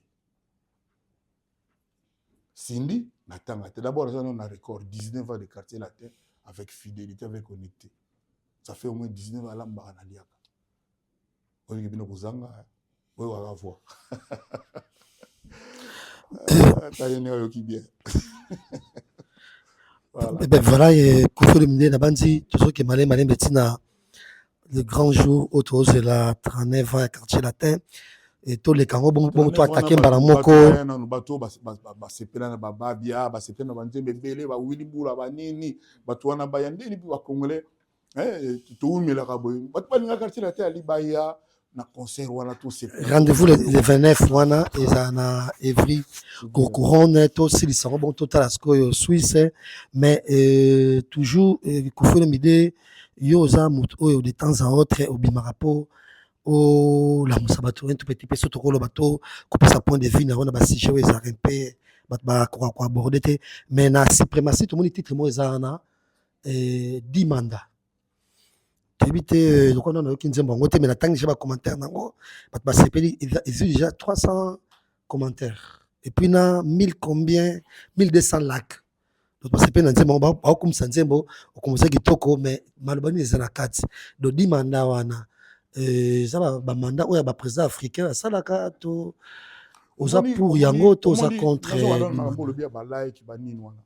Cindy n'atanga te. D'abord, on a un record 19 ans de quartier latin avec fidélité, avec honnêteté. Ça fait au moins 19 ans à l'amba na liaka. On est bien kozanga. Oui, on va voir. T'as une qui bien. Voilà. Ben voilà, Kofi Olomide Nabandi, toujours qui est malin Bettina, le grand jour autour de la 39 ans à quartier latin. Et tous les Kango, bon, toi, attaqué par la Moko. Bato, basepela na bababia, basepela na banzembe bele, ba wili bula banini, bato wana bayandeli bi ba congolais. Tout mais la raboy. Bato ba linga quartier latin ali baya na concert wana tout c'est. Rendez-vous le 29 wana et ça na Evry couronne tout si ils sont bon total asko Suisse mais toujours Kofi Olomide yo za mutu oyo de temps en autre au bimarapo au la musabato un tout petit peu surtout le bateau couper sa point de vue na wana ba sujet oyo za rempe ba ko aborder te mais na suprématie tout le monde titre mo za na 10 mandats éviter donc on a aucune zéro mais la tangue j'ai pas commentaire nango ils ont déjà 300 commentaires et puis na 1000 combien 1200 likes donc c'est pas nzembo ba comme ça nzembo on commence kitoko mais malobani les na 4 donc 10 mandats wana ça ba mandat oya ba président africain ça la to oza pour yango to za contre le bien ba like ba nini wana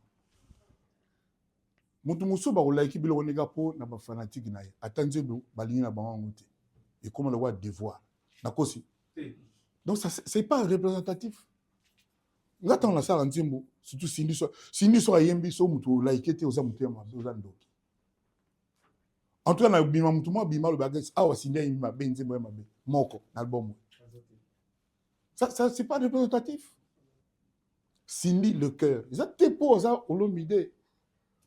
mutu muso ba like bilo onega po na ba fanatique na ye atanze do balingi na bango te et comme le roi devoir na kosi donc ça c'est pas représentatif ngata on a ça en nzembo surtout sindi so ayembi so mutu like te oza mutu ya mabe oza ndoki en tout cas na bima mutu mo bima le bagage awa sindi ayembi mabe nzembo ya mabe moko na album ça c'est pas représentatif Sindi le cœur ça te pose à Olomide.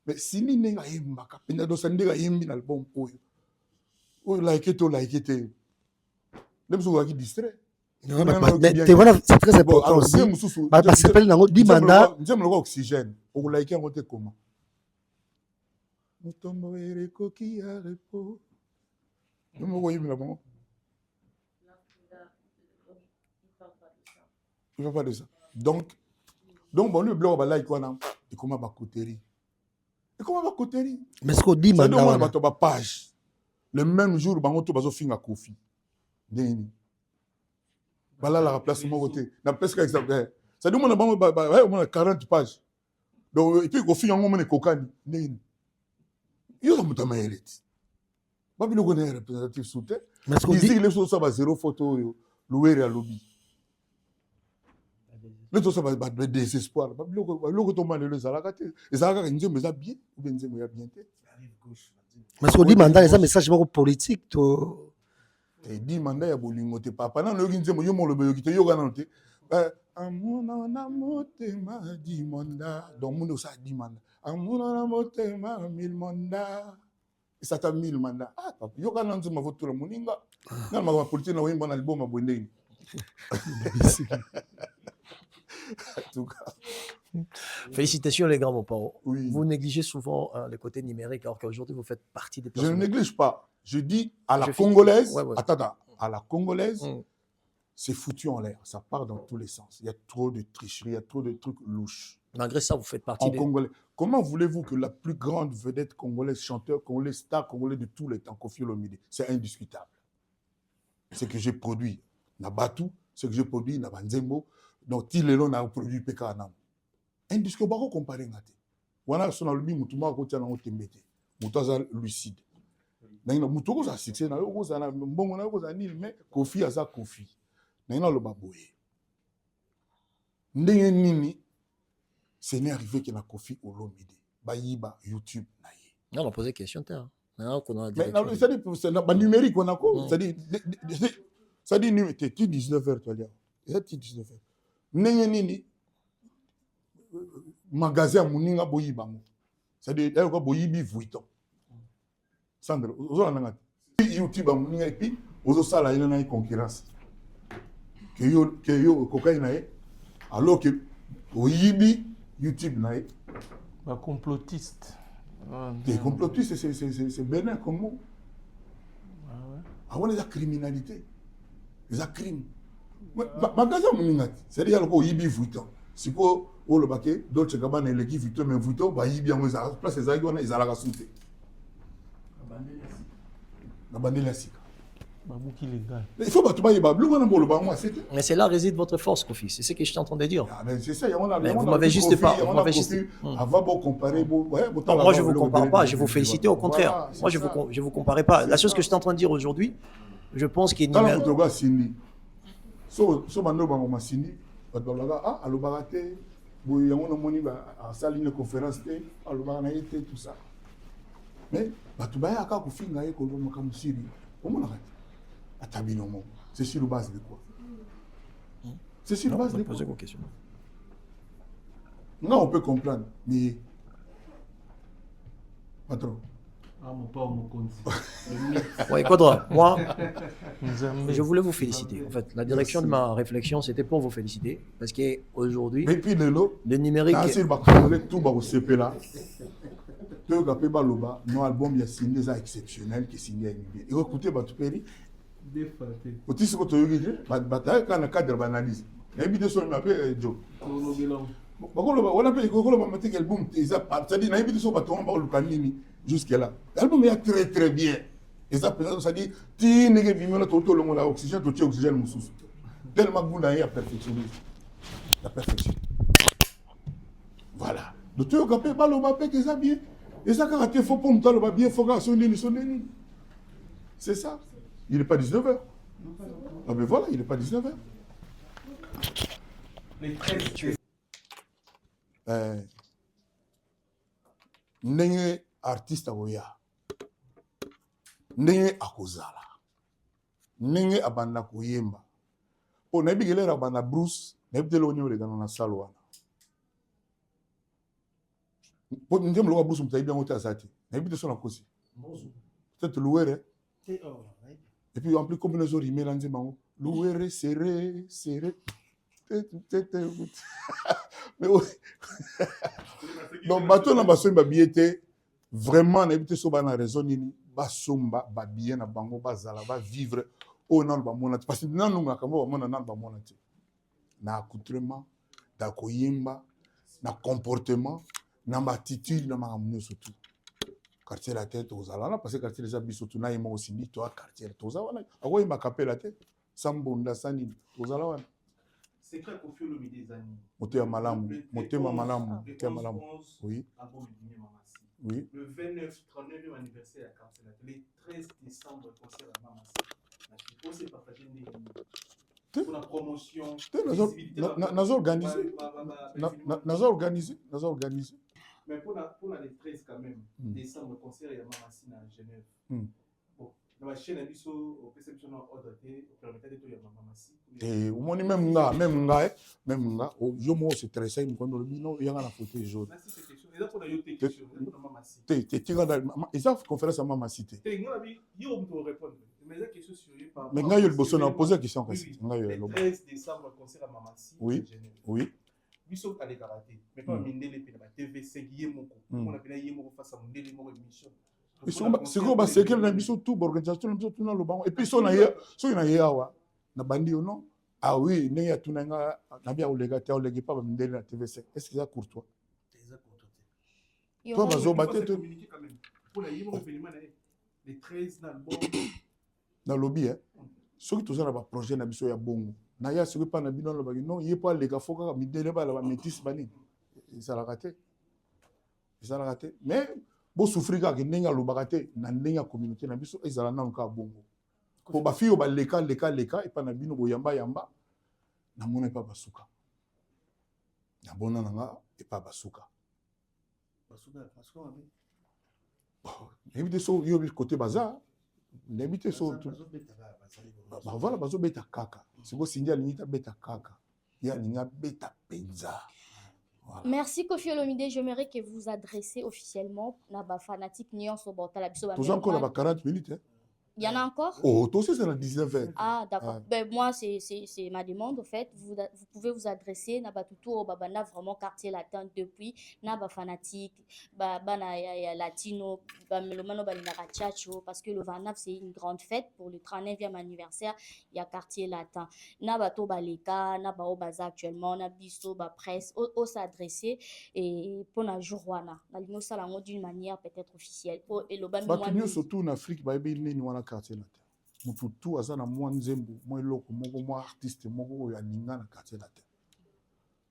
Mais si ni nenga yemba kapenda do sandega yembi na album oyo like te même so qui distrait mais voilà c'est très important aussi bah s'appelle nango 10 mandats j'aime le oxygène pour like en côté comment mutombo ereko ki a repo nous voyons là bon il va pas de ça donc bon le blog ba like wana et comment ba coterie. Et comment va côté? Mais ce qu'on dit maintenant, on a page. Le même jour, on a fait un Kofi. Voilà la place mon côté. La place exemple. Ça dit on a 40 pages. Donc et puis Kofi on a kokani. Yo ça muta maelete. Ba bilo ko na représentatif soute. Mais ce qu'on dit les choses ça va zéro photo louer à lobby. Les choses ça va désespoir. Ba bilo ko to mal le zalakate. Et ça ka nzembe za bien ou bien nzembe ya bien te. Mais ce qu'on dit mandat les message politique to te dit mandat ya bolingo te papa na loki nzembo yo mo lo boyo kite yo kana te. Amuna na motema di manda. Donc mundo sa di manda. Amuna na motema 1000 manda. Ça t'a 1000 mandats. Ah papa yo kana nzembo voto la moninga. Na ma politique na wimba na album abonde. En tout cas. Félicitations les grands parents. Oui. Vous négligez souvent le côté numérique alors qu'aujourd'hui vous faites partie des personnes. Je ne personnes. néglige pas. Je dis à la congolaise, ouais. Attends, à la congolaise, c'est foutu en l'air. Ça part dans tous les sens. Il y a trop de tricherie, il y a trop de trucs louches. Malgré ça, vous faites partie en congolais. Comment voulez-vous que la plus grande vedette congolaise, chanteur congolais, star congolais de tous les temps, Kofi Olomide, c'est indiscutable. Ce que j'ai produit, Nabatu, ce que j'ai produit, Nabanzembo, donc Tilelon a produit Pekanam. Indiscutable, on va comparer ngate. Wana sona lubi mutuma ko tiana otembete. Mutaza lucide. Nangina mutoko za succès na yo za na mbongo na yo za nil mais Kofi aza Kofi. Nangina lo baboye. Ndenge nini ce n'est arrivé que na Kofi Olomide. Bayiba YouTube na ye. Non, on a posé question terre. Non, qu'on a mais c'est ba numérique on a quoi? Ça dit tu 19h toi là. C'est 19h. Ndenge nini magasin muninga boyiba ngo. C'est-à-dire elle ko boyibi vuiton. Sandro, ozo na ngati. YouTube muninga et puis ozo sala ina na concurrence. Que yo cocaïne na ye. Alors que boyibi YouTube na ye. Ba complotiste. Des complotistes c'est bénin comme mot. Ah ouais. Ah ouais la criminalité. Les crimes. Magasin muninga. C'est-à-dire ko yibi vuiton. Si ko o le baquet Dolce Gabbana les qui Vuitton mais Vuitton ba yibi en ça place les aïgona ils ala ka souté na bandeli sika Babouki légal. Il faut pas tout bailler bablou, on a beau le bar, moi, c'était. Mais c'est là réside votre force, Kofi. C'est ce que je suis en train de dire. Ah, mais c'est ça, on a. Mais vous m'avez juste pas. Vous m'avez juste. Avant, bon, comparer. Non, moi, je ne vous compare pas. Je vous félicite. Au contraire. Moi, je ne vous comparais pas. La chose que je suis en train de dire aujourd'hui, je pense qu'il y a une. So bando bango masini batolaga ah alobaka te boye yango na moni ba asali une conférence te alobaka na été tout ça mais batu baya aka kufinga ye ko makambo siri omona kati atabino mo c'est sur base de quoi c'est sur base de quoi poser vos questions. Non, on peut comprendre mais patron. Ah, mon père, mon compte. Ouais, Quadra, moi, je voulais vous féliciter. En fait, la direction de ma réflexion, c'était pour vous féliciter. Parce qu'aujourd'hui, le numérique. Tout va au là. Tout le monde nos albums, il y a signé des exceptionnels qui signé. Et écoutez, tu peux dire. Au titre que tu as dit, quand le cadre d'analyse, il y a des choses qui m'appellent Joe. On a fait le album, c'est-à-dire, il y a des choses qui m'appellent jusque là. L'album est très très bien. Et ça dit, tu n'es pas tout le monde à oxygène, tu as oxygène, tellement que vous n'avez pas perfectionné. La perfection. Voilà. Donc tu as pas le mapé que ça bien. Et ça, quand tu fais pour me le bien, il faut que sonner. C'est ça. Il n'est pas 19h. Ah ben voilà, il n'est pas 19h. Les 13. N'est artiste oya ndenge akozala ndenge abanda koyemba po na bigelera abanda Bruce na bitelo onyo legana na salo wana po ndenge mloka Bruce mutayi bien ngota sati na bité so na kosi peut-être louere et puis en plus combinaison rimé là nzema louere serré mais donc bateau na baso ba biete vraiment na bité so ba na raison nini basomba ba bien na bango bazala ba vivre au nan ba mona parce que nanu ngaka mo ba mona nan ba mona te na accoutrement da koyemba na comportement na attitude na makambo surtout quartier la tête aux alana parce que quartier les habits surtout na yema aussi ni toi quartier to za wana akoy ma capella te sambonda sani to za wana c'est quoi Koffi Olomide des années motema malamu oui oui. Le 29, 39e anniversaire à Carcel, le 13 décembre, concert à Mamassi. Je pense que c'est partagé pour la promotion. Nous organisé. Mais pour les 13 quand même, décembre, concert à Mamassi à Genève. Bon, dans la chaîne, il y a une perception ordre permettait de tout Mamassi. Et au moins même là, je moi c'est très simple quand le bino il y a la photo jaune. Ils ont conférence à Mama Cité. Mais quand il y a le boss, on a posé la question. Le 13 décembre, concert à Mama Cité. Oui, oui. Ils sont allés karaté. Mais pas Mindele, la TV5, Yemoko. On a fait Yemoko face à Mindele, mon émission. C'est quoi, c'est quelle ambition tout, organisation, tout dans le banc. Et puis, son aïe, na bandi ou non? Ah oui, il y a tout le monde, il y a un légat, il y a pas Mindele la TV5. Est-ce que c'est courtois? Toi, vas-y, pour la Yémo, les 13 albums. Dans le lobby, ceux qui ont un projet, il y a bon. Il y a ceux qui n'ont pas de lobby. Non, il n'y a pas les gars, il faut que les gars métis. Ça l'a raté. Ça l'a raté. Mais, si vous souffrez que vous avez une communauté, ils ont un bon. Pour les filles, les cas, et pas na bino boyamba yamba. Na mona pas basuka. Na bona nanga et pas basuka. Évitez ça, il y a côté bazar. Évitez ça. Voilà, bazo beta kaka. C'est quoi Cindy Alinita beta kaka. Il y a Nina beta penza. Merci Koffi Olomide, j'aimerais que vous adressez officiellement na fanatique Nyon Sobota la biso. Tous encore la 40 minutes. Il y en a encore? Oh, toi aussi, c'est la 19h. Ah, d'accord. Ah. Ben, moi, c'est ma demande, en fait. Vous pouvez vous adresser à Batutu au Babana, vraiment quartier latin depuis. Naba fanatique, Bana latino, Melomano Balinara Chacho, parce que le 29, c'est une grande fête pour le 39e anniversaire. Il y a quartier latin. Naba to Baleka, Naba Obaza actuellement, Nabiso, presse, au s'adresser et pour la journée. La ligne salango d'une manière peut-être officielle. Et le surtout en Afrique, quartier latin. mutu tu aza na mwa nzembo mwa eloko moko mwa artiste moko oyo aninga na quartier latin.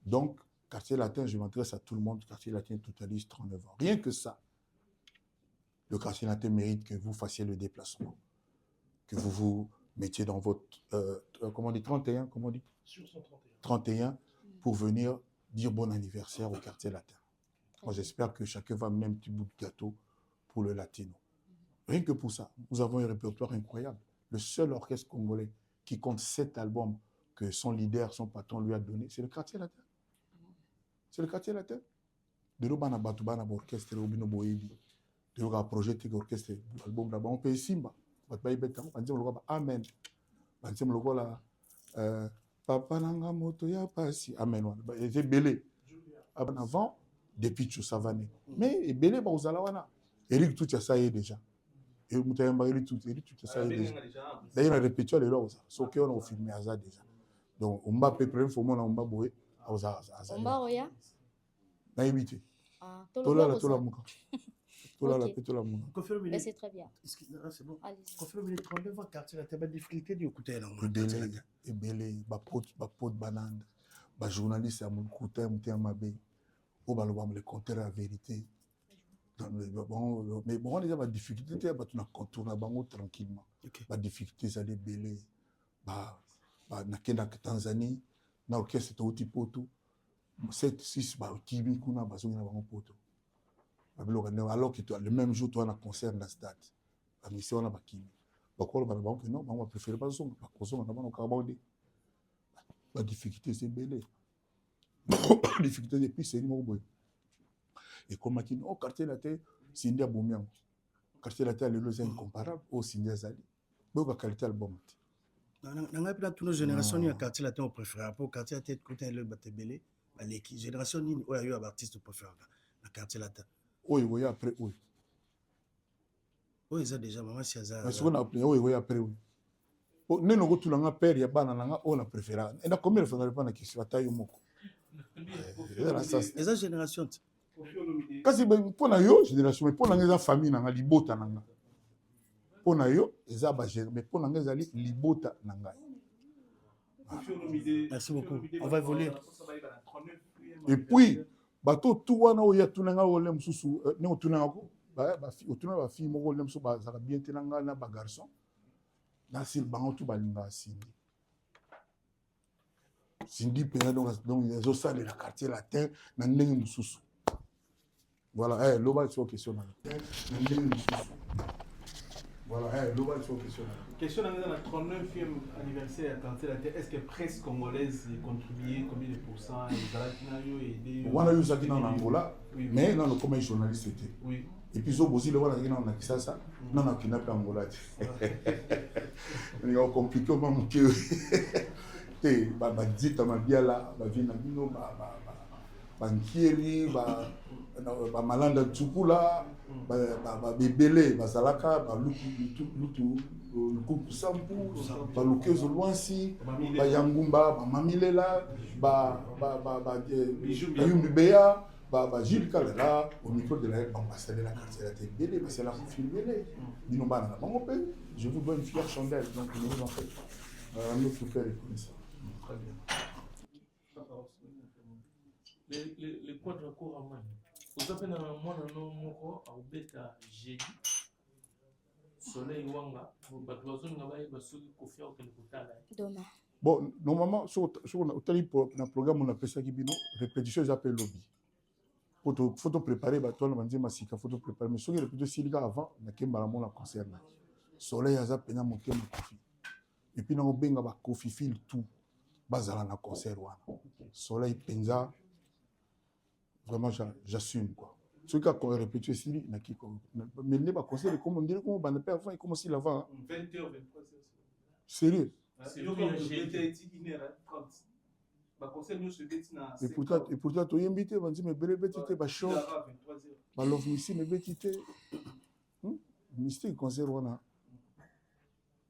Donc quartier latin, je m'adresse à tout le monde, quartier latin totaliste 39 ans. Rien que ça, le quartier latin mérite que vous fassiez le déplacement, que vous vous mettiez dans votre comment on dit 31, comment on dit Sur 131. 31 pour venir dire bon anniversaire au quartier latin. Moi, j'espère que chacun va amener un petit bout de gâteau pour le latino. Rien que pour ça, nous avons un répertoire incroyable. Le seul orchestre congolais qui compte 7 albums que son leader, son patron lui a donné, c'est le quartier latin. C'est le quartier latin. De l'Obana Batubana orchestre, Obino Boebi, de l'Oga projet orchestre, album là-bas, on peut Simba, Amen. Papa Nanga Moto ya Pasi, Amen. C'est belé. Avant, depuis tout ça va mais belé, bah, vous allez voir. Eric tout ça y est déjà. Et vous avez tout ça y est déjà. D'ailleurs, on répète les lois, sauf qu'on a filmé ça déjà. Donc, on va préparer un moment, on va boire. On va Oya. Na évité. Ah, Mais c'est très bien. C'est bon. Confirme les 39 ans, quartier la table difficulté du côté là. Et belé, pot banane, journaliste à mon côté, mabe. Au baloba le compter la vérité. Mais bon, on a des difficultés, on a contourné tranquillement. La difficulté, c'est les belé. Na Tanzanie, na orchestre to tipoto 7-6 kibi kuna bazongi na bango poto. Alors que le même jour toi na concert na stade. La mission na bakimi. Bakolo bana bango non, bango préférer pas zonga, bakozonga na bango kabonde. La difficulté c'est belé. La difficulté depuis c'est mo boy. Et comme makini au quartier latin, Sindia Bomian. Quartier latin le loza incomparable au Sindia Zali. Boka qualité album. Dans toutes nos générations, il y a quartier latin au préféré. Pour quartier latin, côté le batebele, les générations ni il y a eu un artiste préféré dans quartier latin. Oui, oui, après, oui. Oui, ça déjà, maman, si ça. Mais ce qu'on a appelé, oui, oui, après, oui. Nous, nous, tout le monde, père, il y a pas on a préféré. Et là, combien de fois on a répondu à la question, taille au moko. Et ça, génération. Quand c'est pour la génération, mais pour la famille, on a libota nanga. Pour la mais pour la libota nanga. Merci beaucoup. On va évoluer. Et puis, bateau tout wana oya tunanga ole msusu ne otunanga ko ba fille moko ole msusu ba zaka bien tenanga na ba garçon na sil bango tout balinga Cindy pena donc les autres salles la quartier latin na ndenge msusu. Voilà, loba sur question na ndenge msusu. Voilà, loba sur question. Question dans le 39e anniversaire à quartier latin, est-ce que presse congolaise contribué combien de pourcents on a eu ça dans l'Angola, mais non, comme journaliste était. Oui. Et puis, aussi, le voilà, on a dit ça, non, on a kidnappé Angola. On a compliqué, on a manqué. Tu vas dire, tu vas bien là, tu vas venir à Bankieri, Malanda Tsupula, Bébélé, Bazalaka, Lutu. Le couple Sampu, le Kezo Luansi, Yangumba, Mamilela, Yumbi Beya, Gilles Kalera, au micro de l'ambassade de la quartier la télé, c'est la filmée. Je vous dois une fière chandelle, donc nous vous en faites. Nous vous faire reconnaissance. Très bien. Les quadres courts à main. Vous avez un mois non moko à Obeta Jeudi. Soleil Wanga, bon, normalement, sur le programme, on appelle ça répétition, j'appelle lobby. Faut préparer, toi, on va dire, faut préparer. Mais sur les répétitions, avant, on a un concert. Soleil, il y a un monté Kofi. Et puis, on a un Kofi fil tout. Bazala na concert. Soleil, Penza. Vraiment, j'assume, quoi. Ce qui a répété ici, mais il n'est pas conseillé comme on dirait qu'on va ne pas avant et comme si l'avant. 20h, 23h. Sérieux? Et pourtant, tu es invité, on dit, mais belle bêtité, bah chaud. Bah l'offre ici, mais bêtité. Mystique, concert, on a.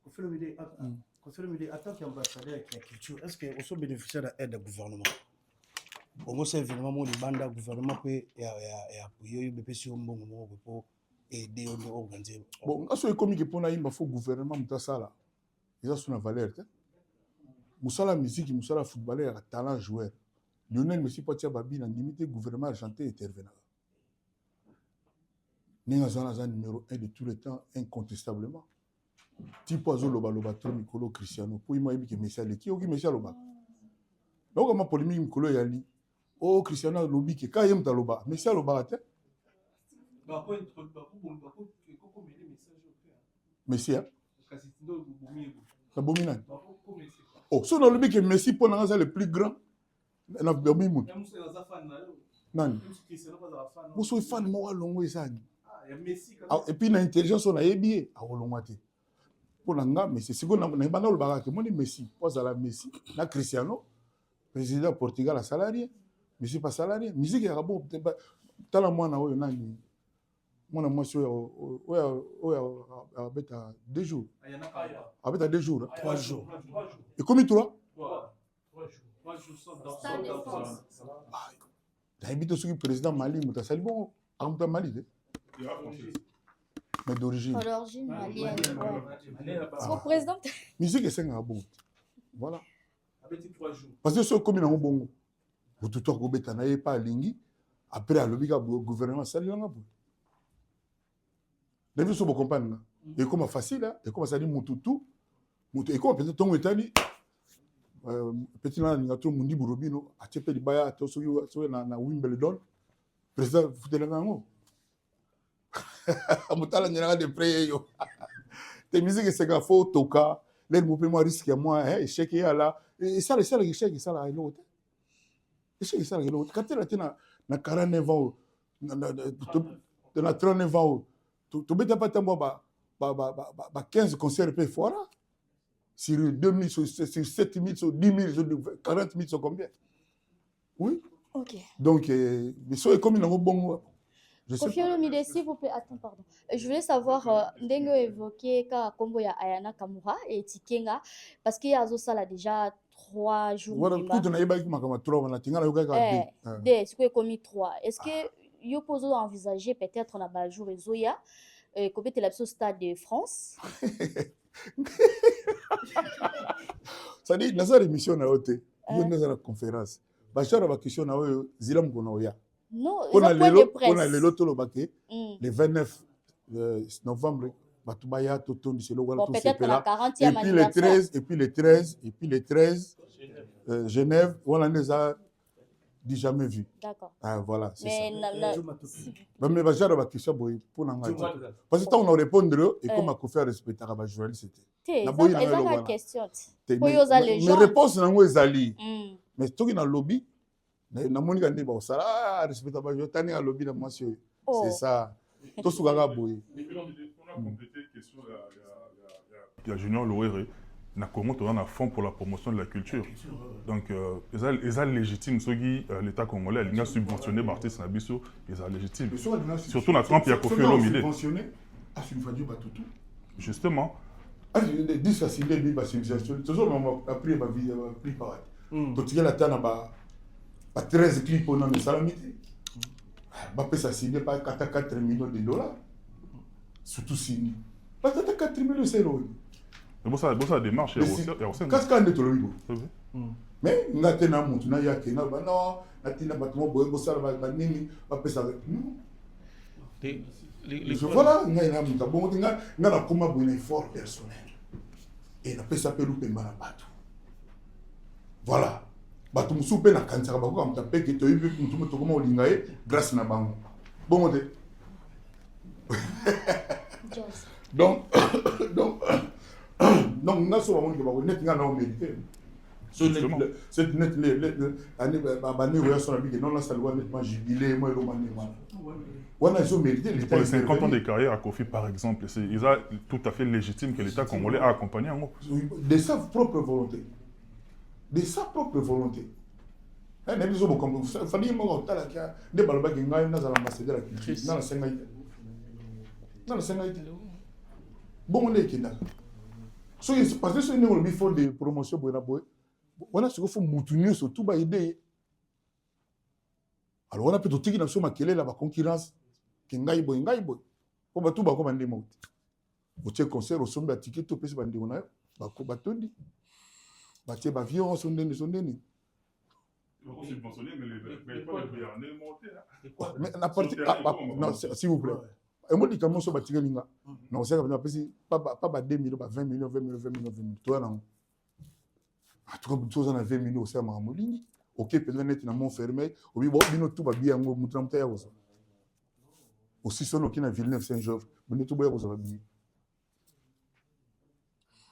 Confirme l'idée, en tant qu'ambassadeur avec la culture, est-ce qu'on soit bénéficiaire d'aide du gouvernement? Au c'est évidemment le banda gouvernement peut appuyer le PC pour aider à organiser. Bon, quand c'est comme que pour naïm faut gouvernement mutasala. eza sous na valeur te musala musique musala footballeur ya talent joueur Lionel Messi pati ya babi na ndimi te gouvernement argentin intervenant ndenge aza numéro 1 de tous les temps incontestablement tipo azoloba to mikolo Cristiano po ima yebi ke Messi aleki oki Messi aloba donc kama polémique mikolo yali oh Cristiano alobi ke ka yem taloba Messi aloba te Messi na bomi nani oh so nalobi ke Messi po nanga le plus grand na bomi mutu nani boso fan mo alongo esani et puis na intelligence on a yebi a olongwa te pour nga Messi siko na banda olobaka ke moni Messi poza la Messi na Cristiano président Portugal a salarié Messi pas salarié musique ya bo tala mwana oyo nani mwana mwasi oyo abeta 2 jours abeta 2 jours 3 jours et combien 3 d'habitude ce président Mali muta sali bon amuta Mali de mais d'origine malienne son président musique est un bon voilà parce que ce comme dans bongo tout toi ko beta na pas lingi après alobi ka gouvernement sali nga bo David so bo comprendre et comme facile et comme ça dit mututu mutu et comme peut-être ton etani petit là nga to mundi burobino a tepe di baya to so na Wimbledon président futela ngo amutala nyanga de près yo te musique c'est ga faut toka les mouvements risque moi échec ya là et ça échec ça là l'autre échec ça l'autre quand tu là na 49 ans na 39 ans tu beta pas tambo ba 15 concerts pe fora sur 2000 sur 7000 sur 10 000 sur 40 000 sur combien oui ok donc mais so comme dans bon Kofi Olomide, s'il vous plaît, attends, pardon. Je voulais savoir, Ndengo évoqué Kombo ya Ayana Kamura et Tikenga, parce qu'il y a ça déjà 3 jours. Voilà, tout on a eu ma 3, on a tingala yoga ka 2. C'est quoi comme 3. Est-ce que yo poso envisager peut-être on a ba jour Zoya comme tu l'as au stade de France? Ça dit na sa émission na hote. Yo na la conférence. Ba chara ba question na oyo zilam ko na oya. Non, on a le loto le baquet le 29 novembre batubaya totondi c'est le voilà tout peut-être la 40e et puis le 13 Genève voilà les a dit jamais vu d'accord voilà c'est ça mais va genre ba question boy pour na parce que on a répondre et comme a faire respecter ba journaliste c'était na boy na question mais réponse na ngo ezali mais toki na lobby na moni ka ndeba osala respecta ba jotani a lobby na monsieur c'est ça to sukaka boye il y a Junior Loere na Congo on a fond pour la promotion de la culture donc ils légitime ceux qui l'état congolais il a subventionné artistes na biso ils légitime surtout na Trump il y a Kofi Olomide subventionné à Sunfadio Batutu justement dit ça c'est des ba subventionné toujours on a pris ma vie pris par to tiens la tana ba 13 clips on a mis salamité bah ça signé pas 4 millions de dollars surtout signé pas 4 millions c'est l'eau mais bon ça démarche qu'est-ce qu'on est tout le monde mais on a tenu à monter na yake na ba non na tina ba tout boye bossa ba nini ba ça non je voilà na monta bon nga na koma bon effort personnel et na pesa pelu pemba na bato voilà bato musu pe na kansaka bako kamta pe ke toyi pe mutu mutu koma olinga ye grâce na bango bongo te donc nga so bamoni ke bako net nga na o mérité cette net le année ba ne oya so na bige non la salwa nettement jubilé moi lo mané voilà wana so mérité pour les 50 ans de carrière à Kofi par exemple c'est il est tout à fait légitime que l'état congolais a accompagné en de sa propre volonté de sa propre volonté. Il fallait que l'ambassadeur de la culture dans la Sénégal. Bon, on est qui là. Parce que ce n'est pas faut des promotions pour la boîte. Voilà ce qu'il faut moutonner sur tout bas idée. Alors on a peut-être qui n'a pas quelle est la concurrence. Kingai boy. Pour tout bas comme un démon. Vous êtes concert au sommet à ticket tout petit bandit on a. batondi batie bavion sondeni On subventionné, mais les en est monté. mais na partie non s'il vous plaît et moi dit comment so batika linga non c'est comme pas 2 millions 20 millions 20 millions toi non en tout cas chose na 20 millions c'est ma molingi OK peut-être net na mon fermé obi bo bino tout ba bien ngo mutamta ya ozo aussi solo qui na Villeneuve Saint-Georges bino tout ba ozo ba bien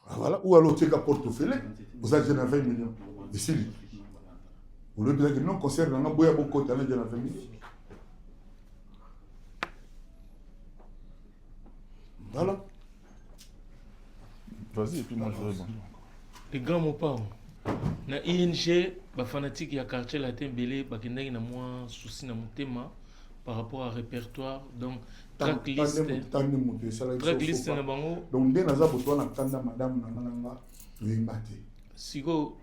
voilà ou alors tu as portefeuille vous avez 20 millions ici vous le dire que non concert na boya beaucoup de 20 millions voilà vas-y et puis moi je vais rebondir. Les grands mots pas. Na ING, ba fanatique ya quartier latin belé bakendaki na moi souci na motema par rapport à répertoire donc tracklist na bango donc nde naza boto na tanda madame na nanga yembate siko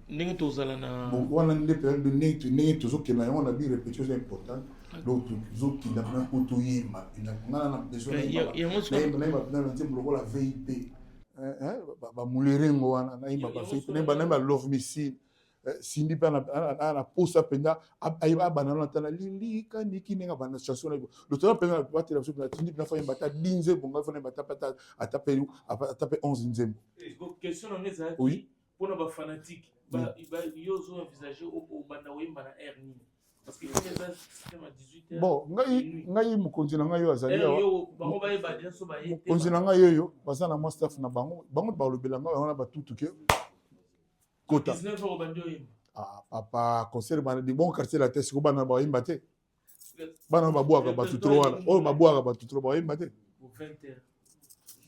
ndenge tozala na bon wana nde période de ndenge tozokenda yango na bi répétition c'est important donc tozokenda na poto yemba na ngana na besoin na nzembo lokola VIP bamulerengo wana nayimba bafeit nayimba love missile sindi mpe na posa mpenza ayeba abanda na tala lilika niki ndenge abanda chanson na lotala mpenza batela biso mpenza tindi mpena fayemba ata 10 nzembo ngai fana yemba atape 11 nzembo question nanga ezalaki mpona bafanatique yo ozoenvisage obanda oyemba na air nini parce que eza système à 18h bon ngai mokonzi na ngai oyo azali awa bango bayeba déjà so baye te mokonzi na ngai oyo baza na mwa staff na bango balobela ngai wana batutu ke kota 19 heures obandi oyemba papa concert bana di bon quartier la tête siko bana bayemba te bana babwaka batuturo wana oyo babwaka batuturo bayemba te 20h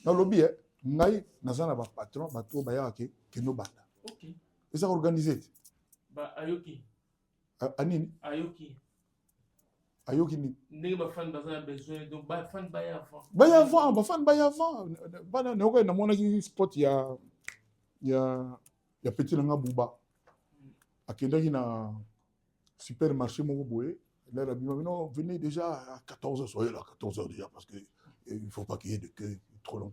nalobi ngai naza na bapatron bato oyo bayaka keno banda eza organisé te ayoki anini ayoki nini ndenge bafani baza na besoin donc bafani baya avant bana nayoka namonaki spot ya petit nanga buba akendaki na supermarché moko boye là la bima non venez déjà à 14h soyez là à 14h déjà parce que il faut pas qu'il y ait de queue trop long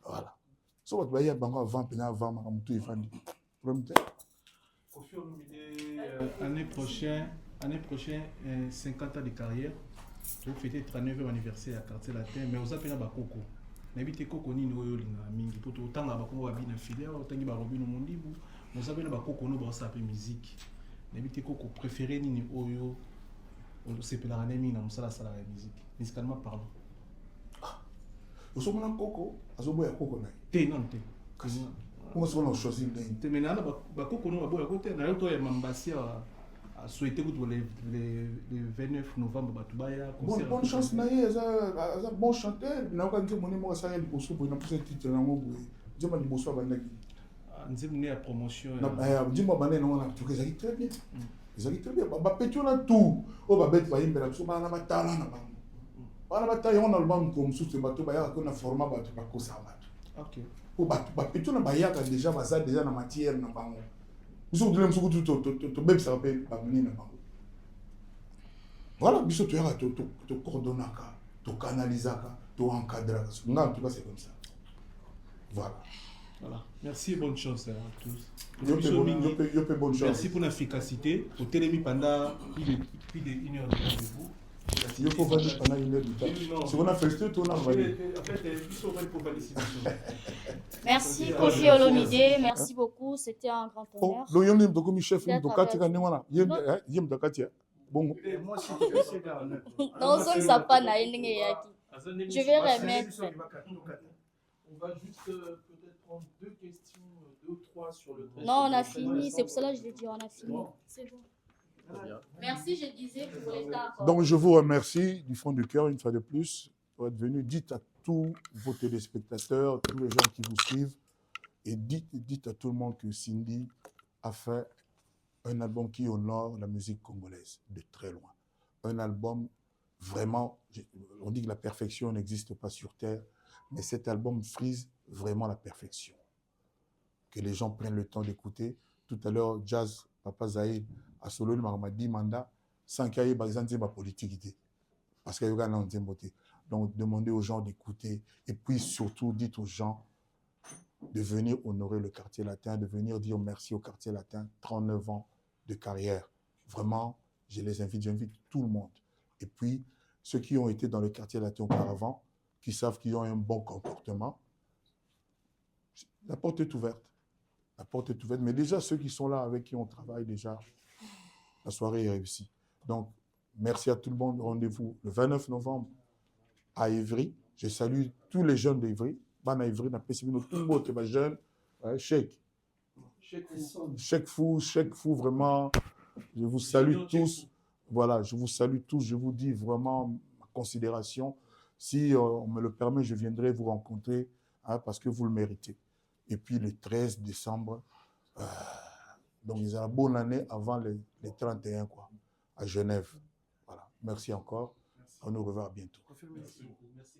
voilà so bato baya bango avant pena avant makamutu efandi problème te Kofi Olomide, année prochaine, 50 ans de carrière. Vous fêtez 39e anniversaire à Quartier Latin, mais vous avez un Coco. N'habitez Coco ni Noyo Linga, pour autant la Bako va bien filière, autant que Barobi no Mondibu, vous avez un Coco no Basa peu musique. N'habitez Coco préféré ni Oyo, on sait pas la année na musala sala la musique. Musicalement parlant. Vous avez un Coco, vous avez un Coco Té non té. Comment est-ce qu'on a choisi le maintenant, Bakoko no Baboya côté, na yoto ya Mambasi a souhaité que le 29 novembre Batubaya. Bonne chance naïe, ça bon chanteur. Na quand tu monnaie moi ça il bosso pour na pousser titre na ngo boye. Dis-moi le bosso abandaki. Nzemne ya promotion. Na dis-moi bané na on a tout que ça très bien. Ils ont très bien. Ba petio na tout. O ba bet ba yimbela so ba na batala na bango. Ba na batala on a le bango comme sous bato ba ya ko na format bato ba ko sa bato. OK. Bapeto na bayaka déjà baza déjà na matière na bango biso tudile msuku to bebisa pe bamini na bango voilà biso toyaka to coordonnaka to canalisaka to encadraka nga en tout cas c'est comme ça voilà merci et bonne chance à tous yo pe bonne chance merci pour l'efficacité pour télémi pendant plus de 1 heure de rendez-vous. Il faut valider pendant 1 heure du temps. Si on a fait tout, on a validé. Merci Kofi Olomide, merci beaucoup, c'était un grand honneur. Donc, il y a un document chef, il y a un document il y a un document. Bon. Non, ça ne s'appelle pas je vais remettre. On va juste peut-être prendre 2 questions, 2 ou 3 sur le. Non, on a fini, c'est pour cela que je l'ai dit, on a fini. C'est bon. Merci, je disais que vous êtes d'accord. Donc, je vous remercie du fond du cœur une fois de plus pour être venu. Dites à tous vos téléspectateurs, tous les gens qui vous suivent, et dites à tout le monde que Cindy a fait un album qui honore la musique congolaise de très loin. Un album vraiment, on dit que la perfection n'existe pas sur Terre, mais cet album frise vraiment la perfection. Que les gens prennent le temps d'écouter. Tout à l'heure, Jazz, Papa Zahid, à Solo, il m'a dit mandat, sans qu'il y ait ma politique. Parce qu'il y a un. Donc, demandez aux gens d'écouter. Et puis, surtout, dites aux gens, de venir honorer le quartier latin, de venir dire merci au quartier latin, 39 ans de carrière. Vraiment, je les invite, j'invite tout le monde. Et puis, ceux qui ont été dans le quartier latin auparavant, qui savent qu'ils ont un bon comportement, la porte est ouverte. La porte est ouverte. Mais déjà, ceux qui sont là, avec qui on travaille déjà, la soirée est réussie. Donc, merci à tout le monde. Rendez-vous le 29 novembre à Évry. Je salue tous les jeunes d'Évry. Bana Évry, n'a pas essayé tout le monde qui est jeune. Chèque fou, vraiment. Je vous salue tous. Voilà, je vous salue tous. Je vous dis vraiment ma considération. Si on me le permet, je viendrai vous rencontrer parce que vous le méritez. Et puis le 13 décembre, donc ils ont une bonne année avant les 31 quoi, à Genève. Voilà. Merci encore. On nous revoit bientôt. Merci beaucoup. Merci.